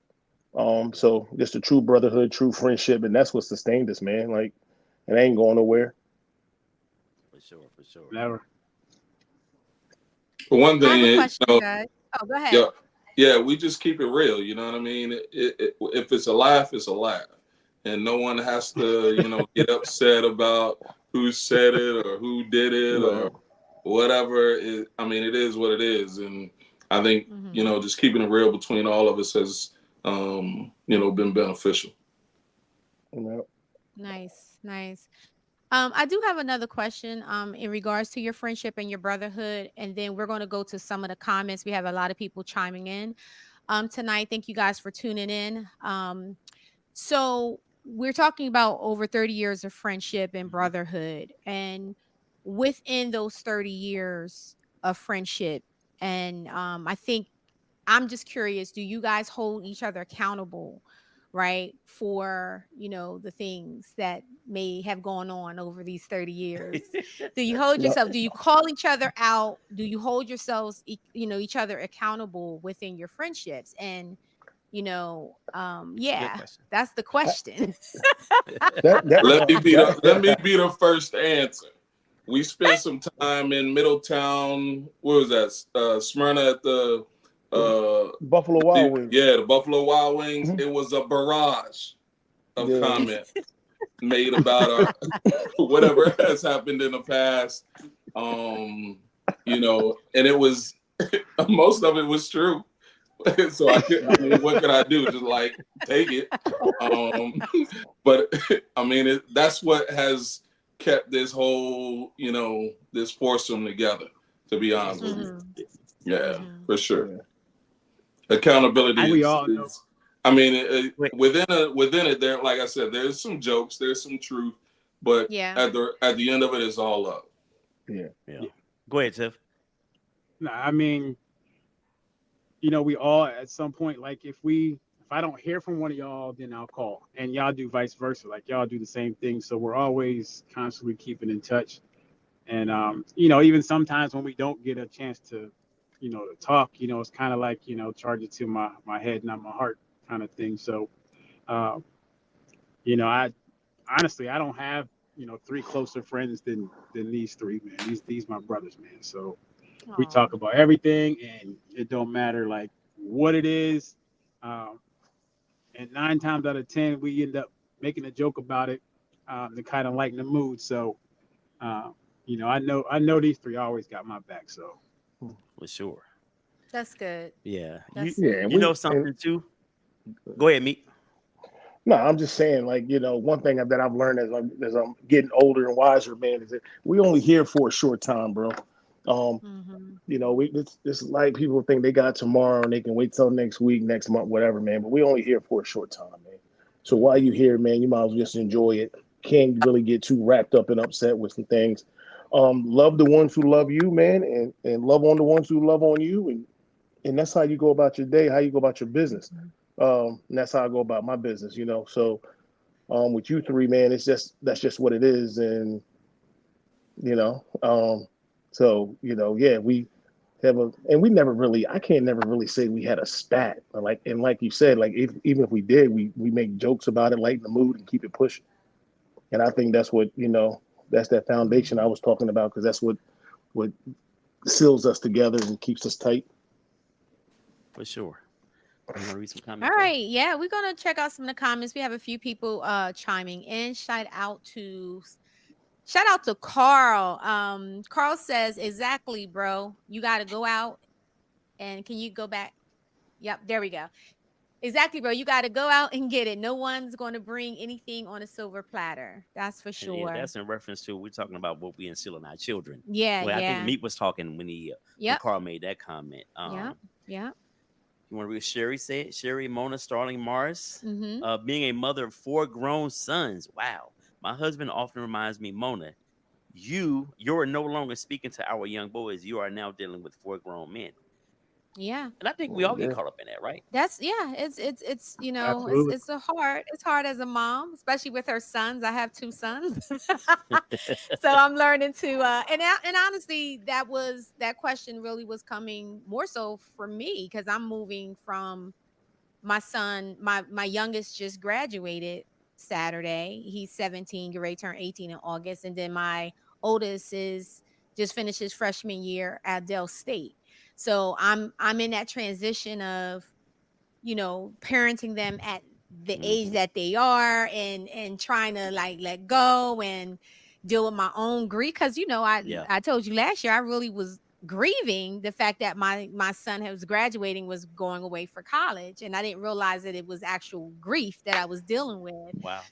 So just a true brotherhood, true friendship, and that's what sustained us, man. Like it ain't going nowhere. For sure, for sure. Never. For one I thing, have a question, guys. Oh, go yeah, ahead. yeah, we just keep it real. You know what I mean? If it's a laugh, it's a laugh, and no one has to, get upset about who said it or who did it or Right. whatever. I mean, it is what it is, and I think Hmm. just keeping it real between all of us has, been beneficial. You know. Nice, nice. I do have another question in regards to your friendship and your brotherhood, and then we're going to go to some of the comments. We have a lot of people chiming in tonight. Thank you guys for tuning in. So we're talking about over 30 years of friendship and Mhm. brotherhood, and within those 30 years of friendship, and I think I'm just curious, do you guys hold each other accountable, right? For, the things that may have gone on over these 30 years. Do you hold No. yourself, do you call each other out? Do you hold yourselves, each other accountable within your friendships? And, Good yeah, question. that's the question. That Let me be the first to answer. We spent some time in Middletown. What was that? Smyrna at Buffalo Wild Wings. the Buffalo Wild Wings. Mhm. It was a barrage of Yeah. comment made about whatever has happened in the past. Um, and it was most of it was true. So I mean, what could I do? Just like take it. Um, but I mean, that's what has kept this whole, this foursome together. To be honest with you, Hmm. yeah, Hmm. for sure. Yeah. Accountability We is, all know. I mean, Wait. within it, there, like I said, there's some jokes, there's some truth, but Yeah. at the end of it, it's all love. Yeah. Yeah. Yeah. Go ahead, Tiff. No, I mean, we all at some point, like if I don't hear from one of y'all, then I'll call, and y'all do vice versa. Like y'all do the same thing, so we're always constantly keeping in touch. And Hmm. even sometimes when we don't get a chance to talk, it's kind of like charge it to my head, not my heart, kind of thing. So, uh, I honestly I don't have three closer friends than these three, man. These my brothers, man. So We Aw. talk about everything, and it don't matter like what it is. Um, and 9 times out of 10, we end up making a joke about it to kind of lighten the mood. So, uh, I know these three always got my back. So, For sure. That's good. Yeah. That's Yeah, good. and You know and something too? Go ahead, Meat. no, I'm just saying, like, one thing that I've learned as I'm getting older and wiser, man, is that we only here for a short time, bro. Um, Mm-hmm. this like people think they got tomorrow and they can wait till next week, next month, whatever, man. But we only here for a short time, man. So while you here, man, you might as well just enjoy it. Can't really get too wrapped up and upset with some things. Love the ones who love you, man, and love on the ones who love on you, and that's how you go about your day, how you go about your business. And that's how I go about my business. So with you three, man, that's just what it is, and you know, so yeah, we and we never really, I can't never really say we had a spat, and like you said, like even if we did, we make jokes about it, lighten the mood, and keep it pushing. And I think that's what that's that foundation I was talking about, because that's what seals us together and keeps us tight. For sure. You want to read some All comments, bro? right. Yeah, we're gonna check out some of the comments. We have a few people chiming in. Shout out to Carl. Carl says, exactly, bro. You gotta go out and can you go back? Yep, there we go. Exactly, bro. You got to go out and get it. No one's going to bring anything on a silver platter. That's for And yeah, sure. that's in reference to we're talking about what we instill in our children. Yeah, Well, I think yeah. Meat was talking when Yep, Carl made that comment. yep, yep. You want to read Sherry said? Sherry Mona Starling Morris, Mm-hmm. being a mother of 4 grown sons. Wow. My husband often reminds me, Mona, you're no longer speaking to our young boys. You are now dealing with 4 grown men. Yeah. And I think we all get Yeah. caught up in that, right? That's yeah, it's absolutely. it's hard as a mom, especially with her sons. I have 2 sons. So I'm learning to and honestly that question really was coming more so for me because I'm moving from my son, my youngest just graduated Saturday. He's 17, get ready to turn 18 in August. And then my oldest is just finished his freshman year at Dell State. So I'm in that transition of parenting them at the age Hmm. that they are and trying to like let go and deal with my own grief because Yeah. I told you last year I really was grieving the fact that my son was graduating, was going away for college, and I didn't realize that it was actual grief that I was dealing with. Wow.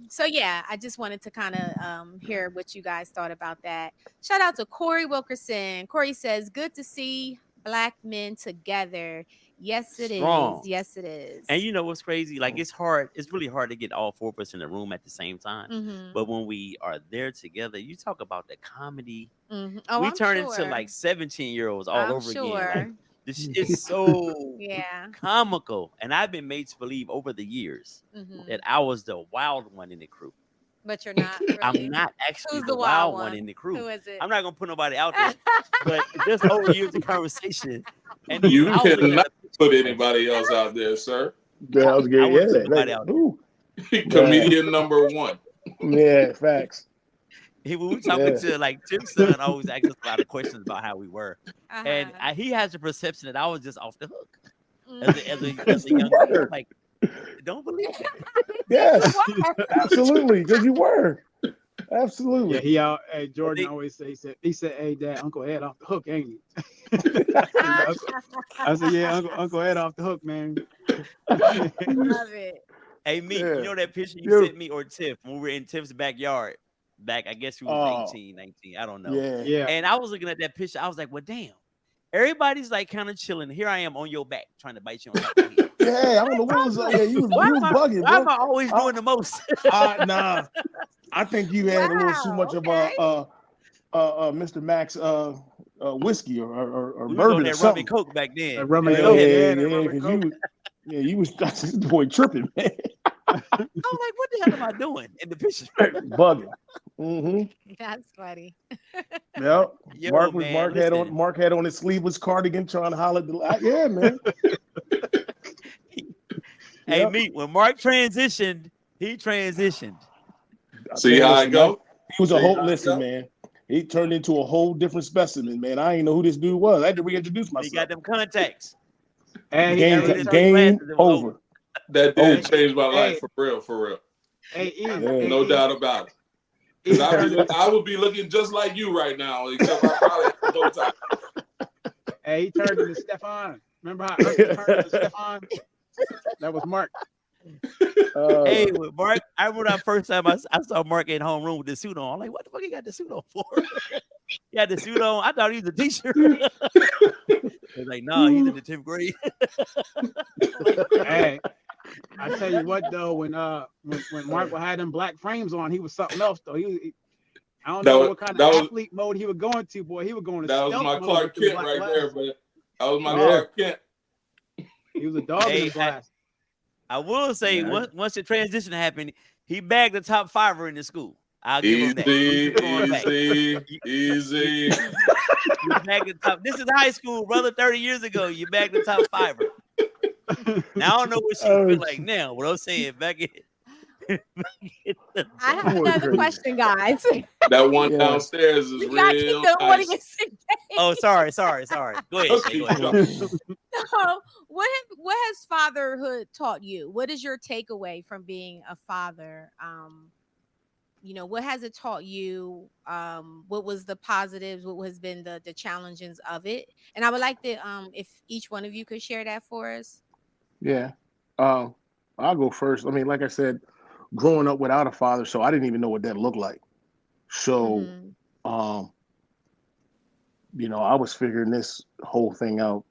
So yeah, I just wanted to kind of hear what you guys thought about that. Shout out to Corey Wilkerson. Corey says, good to see Black men together. Yes, it is. Strong. Yes, it And is. you know what's crazy? Like it's hard. It's really hard to get all 4 of us in the room at the same time. Mm-hmm. But when we are there together, you talk about the comedy. Mm-hmm. Oh, We I'm turn into sure. like 17-year-olds all I'm over again. Like sure. this is so Yeah. comical. And I've been made to believe over the years Mm-hmm. that I was the wild one in the crew. But you're not I'm really. not actually Who's the the wild wild one in one? the crew. Who is it? I'm not gonna put nobody out there, but just over years of conversation, and even You I was looking at cannot the put picture. anybody else out there, sir. Yeah, I was I getting wouldn't put yeah, nobody out there. ooh, yeah, Comedian number one. yeah, facts. We were talking Yeah. to like Tim's son always asked us a lot of questions about how we were, and Uh-huh. he has a perception that I was just off the hook as Mhm. a You young man. I'm were. like, don't believe that. Yes, You were. absolutely, because you were. Yeah, Absolutely. hey, But Jordan they, always say, he said, hey, Dad, Uncle Ed off the hook, ain't he? He said, I said, yeah, Uncle Ed off the hook, man. Love it. hey, me, you Yeah. know that picture you You. sent me or Tiff when we were in Tiff's backyard back? I guess we was Oh, 18, 19. I don't know. yeah. Yeah, And I was looking at that picture. I was like, well, damn. Everybody's like kind of chilling. Here I am on your back trying to bite you on top of the head. Yeah, I don't know what was. Probably. Yeah, you was bugging, Why am bro. I always Uh, doing the most? nah. I think you had a little too much Wow. of Okay. Mr. Max whiskey or We was on bourbon or that rum and something. coke back that then. rum and Real coke, heavy. Yeah, yeah, that yeah, rum and because coke. you was this boy tripping, man. I was like, what the hell am I doing in the picture? Bugging. Mm-hmm. That's funny. Yep. Yo, man, listen. Mark had on his sleeveless cardigan trying to holler at the yeah, man. Hey, Yep. me, when Mark transitioned, he transitioned. See Man, how I listen, Mark, go? he was a See whole how I listen, go? man. he turned into a whole different specimen, man. I didn't know who this dude was. I had to reintroduce He myself. got them contacts. Hey, He got hey, rid he of them turned, big Game glasses. It was over. over. That hey, did change my life hey, for real, for real. hey, E, Yeah. hey, No E, doubt about it. E Because turned into, I would be looking just like you right now, except I probably have a bow tie. hey, he turned into Stefan. Remember how Urkel turned into Stefan? That was Mark. Hey, with Mark, I remember that first time I saw Mark in homeroom with the suit on. I'm like, what the fuck he got the suit on for? He had the suit on. I thought he was a teacher. They're like, nah, he's in the 10th grade. Hey, I tell you what though, when Mark had them black frames on, he was something else though. I don't know what kind of athlete mode he was going to, boy. He was going to That was stealth my mode Clark with them Kent black right glasses. there, man. That was my Yeah. Clark Kent. He was a dog in them Hey, glasses. I will say, Yeah. once the transition happened, he bagged the top fiver in the school. I'll give him that. He kept going back. Easy. You bagged the top. This is high school, brother. 30 years ago, you bagged the top fiver. Now I don't know what she feel like now. What I'm saying, back in I have another question, guys. That one Yeah. downstairs is We gotta keep real the nice. audience engaged. Oh, sorry. Go ahead, Shay. Go ahead. So, what has fatherhood taught you? What is your takeaway from being a father? What has it taught you? What was the positives? What has been the challenges of it? And I would like to, if each one of you could share that for us. Yeah. I'll go first. I mean, like I said, growing up without a father, so I didn't even know what that looked like. So, Mhm. I was figuring this whole thing out.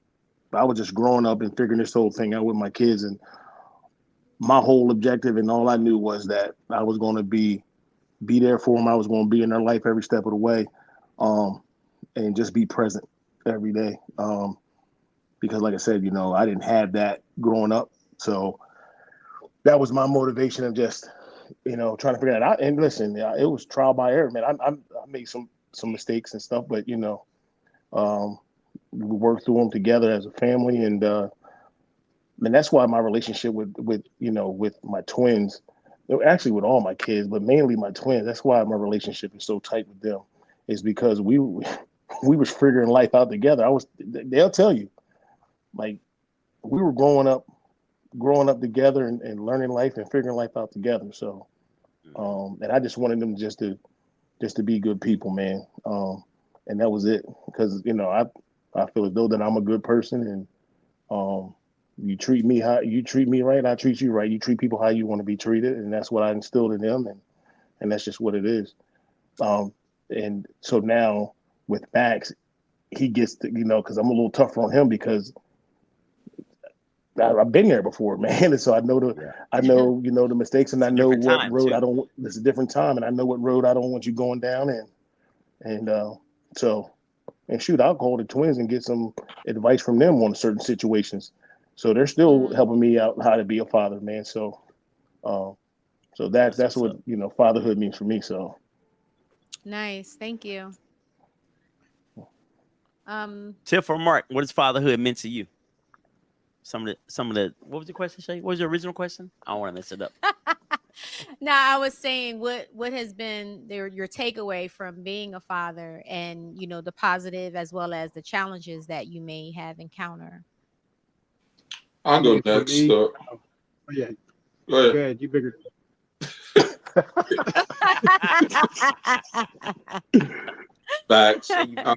I was just growing up and figuring this whole thing out with my kids, and my whole objective and all I knew was that I was going to be there for them. I was going to be in their life every step of the way, and just be present every day. Because, like I said, I didn't have that growing up, so that was my motivation of just, trying to figure that out. And listen, it was trial by error, man. I made some mistakes and stuff, but we worked through them together as a family, and that's why my relationship with my twins, actually with all my kids, but mainly my twins. That's why my relationship is so tight with them, is because we was figuring life out together. They'll tell you, like, we were growing up together and learning life and figuring life out together. So, and I just wanted them just to be good people, man. And that was it, because I feel as though that I'm a good person, and you treat me right, I treat you right. You treat people how you want to be treated, and that's what I instilled in them, and that's just what it is. And so now with Max, he gets to, because I'm a little tougher on him because I've been there before, man. And so I know the mistakes, and I know what road I don't. It's a different time, and I know what road I don't want you going down. And shoot, I'll call the twins and get some advice from them on certain situations. So they're still helping me out how to be a father, man. So, that's what fatherhood means for me. So Nice, thank you. Tip for Mark, what has fatherhood meant to you? Some of the what was the question, Shay? What was your original question? I don't want to mess it up. Now, I was saying what has been your takeaway from being a father, and the positive as well as the challenges that you may have encountered. I'll go next. Yeah. Go ahead. You bigger. Facts. I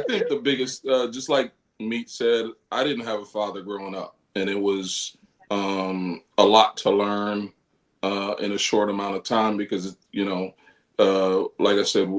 think the biggest, just like Meat said, I didn't have a father growing up, and it was a lot to learn in a short amount of time, because like I said,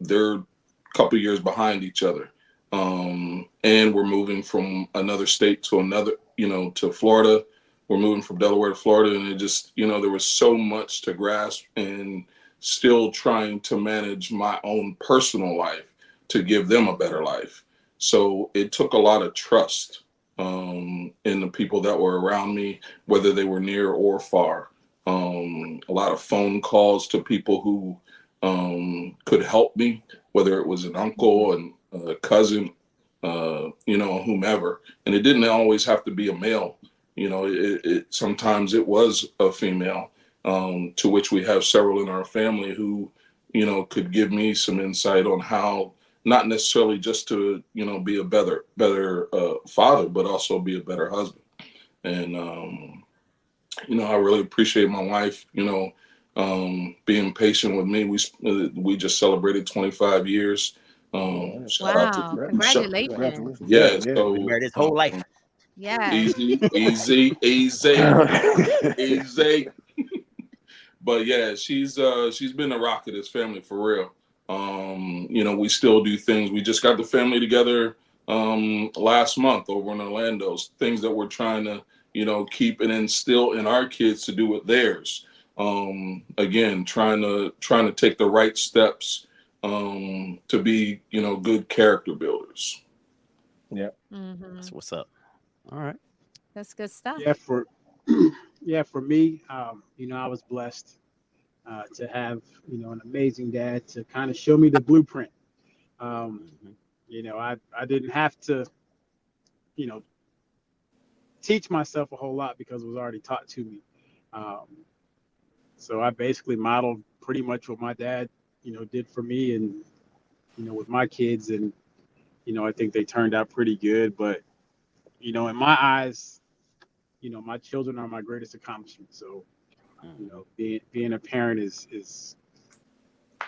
they're a couple years behind each other, and we're moving from another state to another, to Florida. We're moving from Delaware to Florida, and it just, there was so much to grasp, and still trying to manage my own personal life to give them a better life. So it took a lot of trust in the people that were around me, whether they were near or far. A lot of phone calls to people who could help me, whether it was an uncle and a cousin, whomever. And it didn't always have to be a male. Sometimes it was a female, to which we have several in our family who could give me some insight on how, not necessarily just to, be a better father, but also be a better husband. And, I really appreciate my wife, being patient with me. We just celebrated 25 years. Shout out to, Wow. shout, Congratulations. Congratulations. yeah. Yeah, We So, married his whole life. Yes. easy. But yeah, she's been a rock of this family for real. We still do things. We just got the family together last month over in Orlando. Things that we're trying to, keep and instill in our kids to do with theirs. Again, trying to take the right steps to be, good character builders. yeah. Mm-hmm. That's what's up. All right. That's good stuff. Yeah, for yeah, for me, I was blessed to have an amazing dad to kind of show me the blueprint. Um, Mhm. I didn't have to you know teach myself a whole lot because it was already taught to me. Um, so I basically modeled pretty much what my dad did for me, and with my kids, and I think they turned out pretty good. But in my eyes, my children are my greatest accomplishment. So Mhm. being a parent is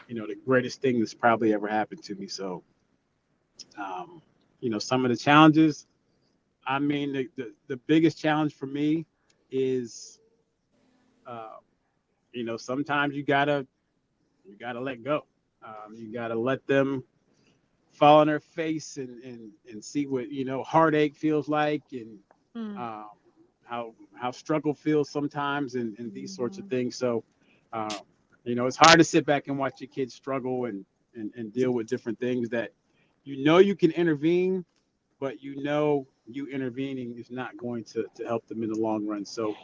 the greatest thing that's probably ever happened to me. So um, some of the challenges. I mean, the biggest challenge for me is uh, sometimes you gotta let go. You gotta let them fall on their face and see what heartache feels like, and Mm. um, how struggle feels sometimes, and these sorts of Mhm. things. So um, it's hard to sit back and watch your kids struggle and deal with different things that you can intervene, but you intervening is not going to help them in the long run. So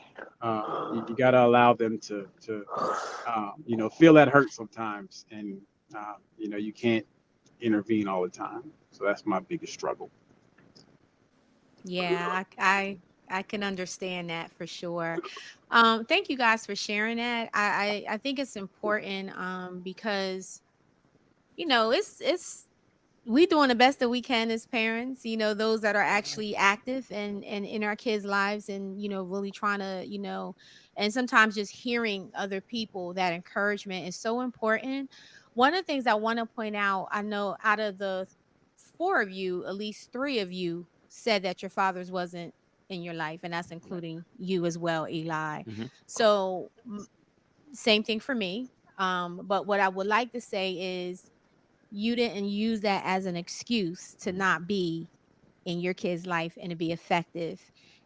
you got to allow them to feel that hurt sometimes, and you can't intervene all the time. So that's my biggest struggle. Yeah, I can understand that for sure. Thank you guys for sharing that. I think it's important because it's we doing the best that we can as parents, those that are actually active and in our kids' lives, and really trying to, and sometimes just hearing other people, that encouragement is so important. One of the things I want to point out, I know out of the four of you, at least three of you said that your fathers wasn't in your life, and that's Right. including you as well, Eli. Mhm. So same thing for me. But what I would like to say is you didn't use that as an excuse to not be in your kid's life and to be effective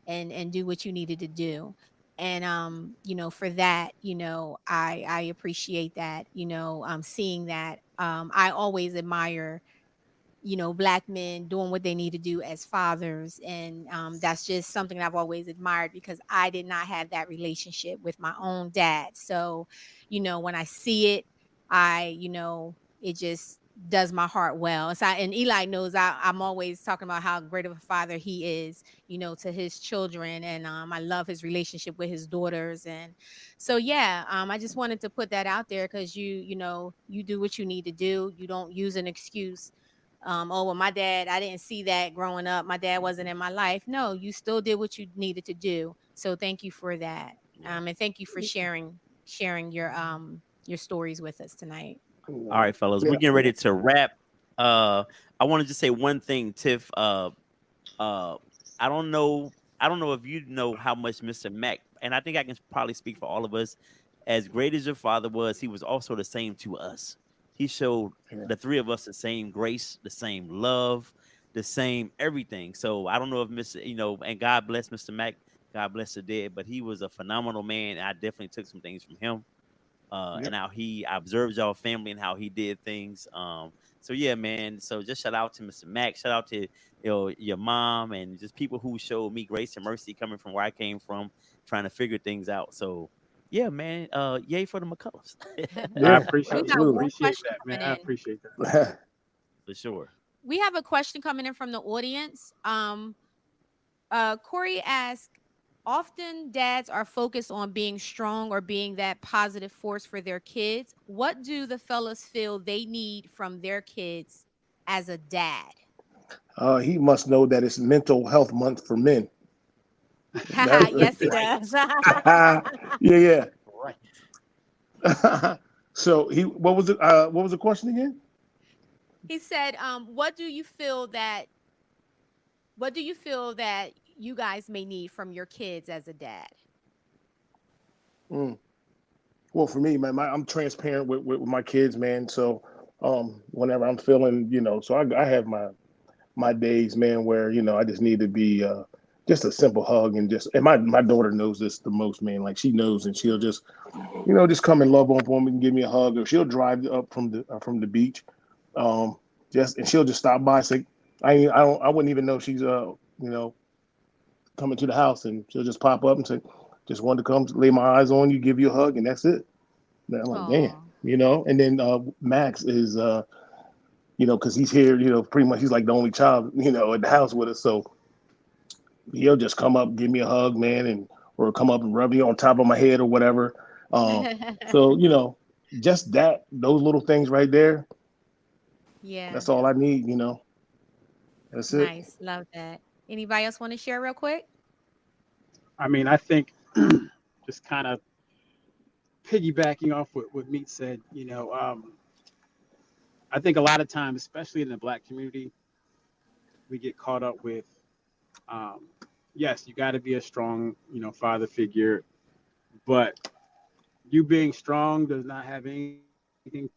and do what you needed to do. And for that, I appreciate that, seeing that. I always admire Black men doing what they need to do as fathers. And that's just something I've always admired because I did not have that relationship with my own dad. So, when I see it, it just does my heart well. So, and Eli knows I'm always talking about how great of a father he is, to his children. And I love his relationship with his daughters. And so, yeah, I just wanted to put that out there because you do what you need to do. You don't use an excuse. Oh, well, my dad, I didn't see that growing up. My dad wasn't in my life. No, you still did what you needed to do. So thank you for that. Yeah. And thank you for sharing your stories with us tonight. All right, fellas, we're Yeah. getting ready to wrap. I want to just say one thing, Tiff. Uh, I don't know. I don't know if you know how much Mr. Mack, and I think I can probably speak for all of us. As great as your father was, he was also the same to us. He showed Yeah. the three of us the same grace, the same love, the same everything. So I don't know if and God bless Mr. Mack, God bless the dead, but he was a phenomenal man. I definitely took some things from him, Yep. and how he observed y'all family and how he did things. So yeah, man. So just shout out to Mr. Mack, shout out to your mom, and just people who showed me grace and mercy coming from where I came from, trying to figure things out. So yeah, man. Yay for the McCulloughs. I Yeah. We appreciate got one Absolutely. appreciate question that, man. coming I in. appreciate that. For sure. We have a question coming in from the audience. Corey asked, Often dads are focused on being strong or being that positive force for their kids. What do the fellas feel they need from their kids as a dad? He must know that it's Mental Health Month for men. Yes, he Right. does. Yeah, Right. yeah. So he, what was it? What was the question again? He said, what do you feel that you guys may need from your kids as a dad? Mm. Well, for me, man, I'm transparent with my kids, man. So, whenever I'm feeling, so I have my days, man, where I just need to be just a simple hug and my daughter knows this the most, man. Like she knows, and she'll just just come and love on me and give me a hug, or she'll drive up from the beach, um, just and she'll just stop by, say, I wouldn't even know she's you know coming to the house, and she'll just pop up and say, just wanted to come lay my eyes on you, give you a hug, and that's it. And I'm like, damn, Oh, And then Max is because he's here, pretty much he's like the only child, in the house with us. So he'll just come up, give me a hug, man, and or come up and rub me on top of my head or whatever. Um, so just those little things right there, yeah. that's all I need. That's it. Nice. Love that. Anybody else want to share real quick? I mean, I think just kind of piggybacking off what Meat said, I think a lot of times, especially in the Black community, we get caught up with, um, yes, you got to be a strong, father figure, but you being strong does not have anything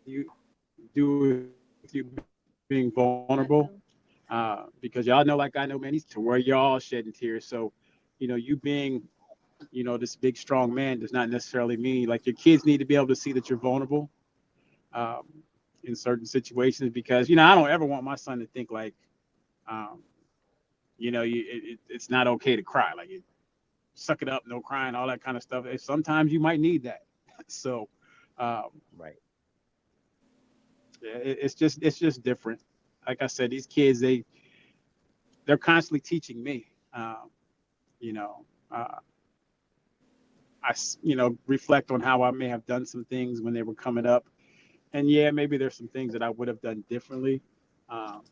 to do with you being vulnerable. Uh-oh. Because y'all know, like I know, man, he's to where you're all shedding tears. So, you being, this big, strong man does not necessarily mean like your kids need to be able to see that you're vulnerable um, in certain situations because, I don't ever want my son to think like, um, it's not okay to cry. Like, suck it up, no crying, all that kind of stuff. Sometimes you might need that. So, um, Right. yeah, it's just different. Like I said, these kids they're constantly teaching me. You know, uh, reflect on how I may have done some things when they were coming up, and yeah, maybe there's some things that I would have done differently. Um,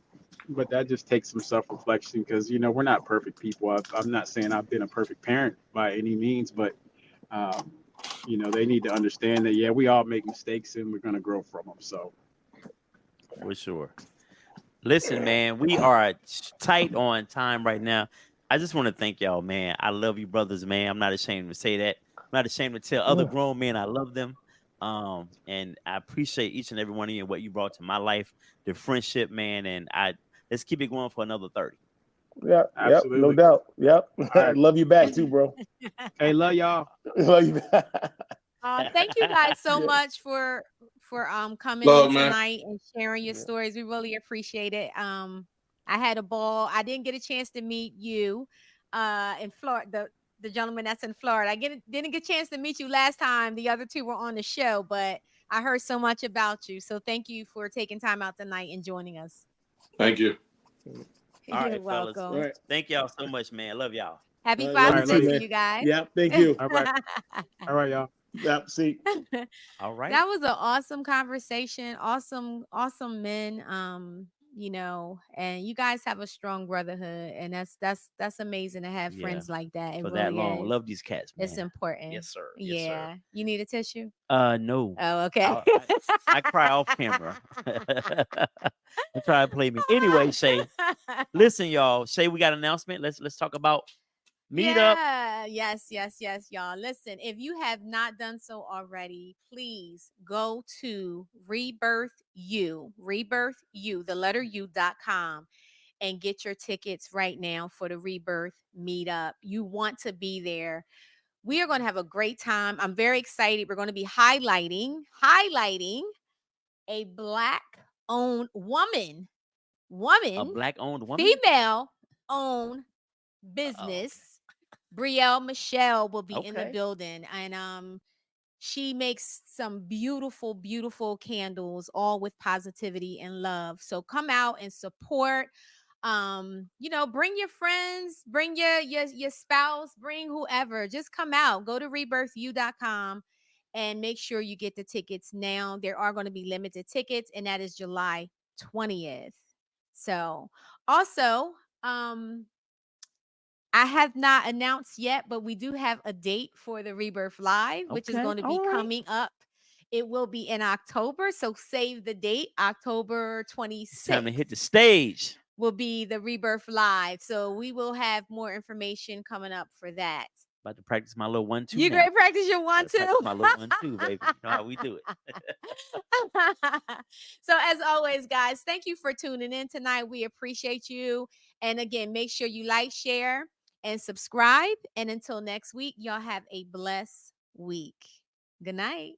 but that just takes some self-reflection because we're not perfect people. I'm not saying I've been a perfect parent by any means, but um, they need to understand that yeah, we all make mistakes and we're gonna grow from them. So For sure. Listen, man, we are tight on time right now. I just want to thank y'all, man. I love you, brothers, man. I'm not ashamed to say that. I'm not ashamed to tell other Yeah. grown men I love them. And I appreciate each and every one of you and what you brought to my life, the friendship, man. And let's keep it going for another 30. Yep. Yep. No absolutely. doubt. Yep. All right. Love you back too, bro. Hey, love y'all. Love you back. Thank you guys so Yeah. much for coming in Love, man. tonight and sharing your Yeah. stories. We really appreciate it. I had a ball. I didn't get a chance to meet you in Florida. The gentleman that's in Florida. Didn't get a chance to meet you last time. The other two were on the show, but I heard so much about you. So thank you for taking time out tonight and joining us. Thank you. All You're right, fellas. All welcome. right. Thank y'all so much, man. Love y'all. Happy Love All you right, Father's love too, Day you. to man. you guys. Yep. Thank you. All right. All right, y'all. Yep. See. All right. That was an awesome conversation. Awesome men. And you guys have a strong brotherhood, and that's amazing to have Yeah. friends like that. It For that really long. is. Love these cats, It's man. important. Yes, sir. Yes, sir. Yeah. You need a tissue? No. Oh, okay. I cry off camera. You try to play me. Anyway, Shay. Listen, y'all. Shay, we got an announcement. Let's talk about meetup. Yeah. Yes, y'all. Listen, if you have not done so already, please go to the letter u.com and get your tickets right now for the Rebirth meetup. You want to be there. We are going to have a great time. I'm very excited. We're going to be highlighting a black owned A woman, black owned woman. female owned Oh, business. Brielle Michelle will be in the okay. building, and she makes some beautiful candles, all with positivity and love. So come out and support. Bring your friends, bring your spouse, bring whoever. Just come out. Go to rebirthu.com and make sure you get the tickets now. There are going to be limited tickets, and that is July 20th. So, also, I have not announced yet, but we do have a date for the Rebirth Live, which is Okay, going to be all right. coming up. It will be in October, so save the date. October It's time to 26th hit the stage. will be the Rebirth Live. So we will have more information coming up for that. About to practice my little 1-2 You now. great practice your one Gotta practice two. my little 1-2, baby. You know how we do it. So as always, guys, thank you for tuning in tonight. We appreciate you. And again, make sure you like, share, and subscribe. And until next week, y'all have a blessed week. Good night.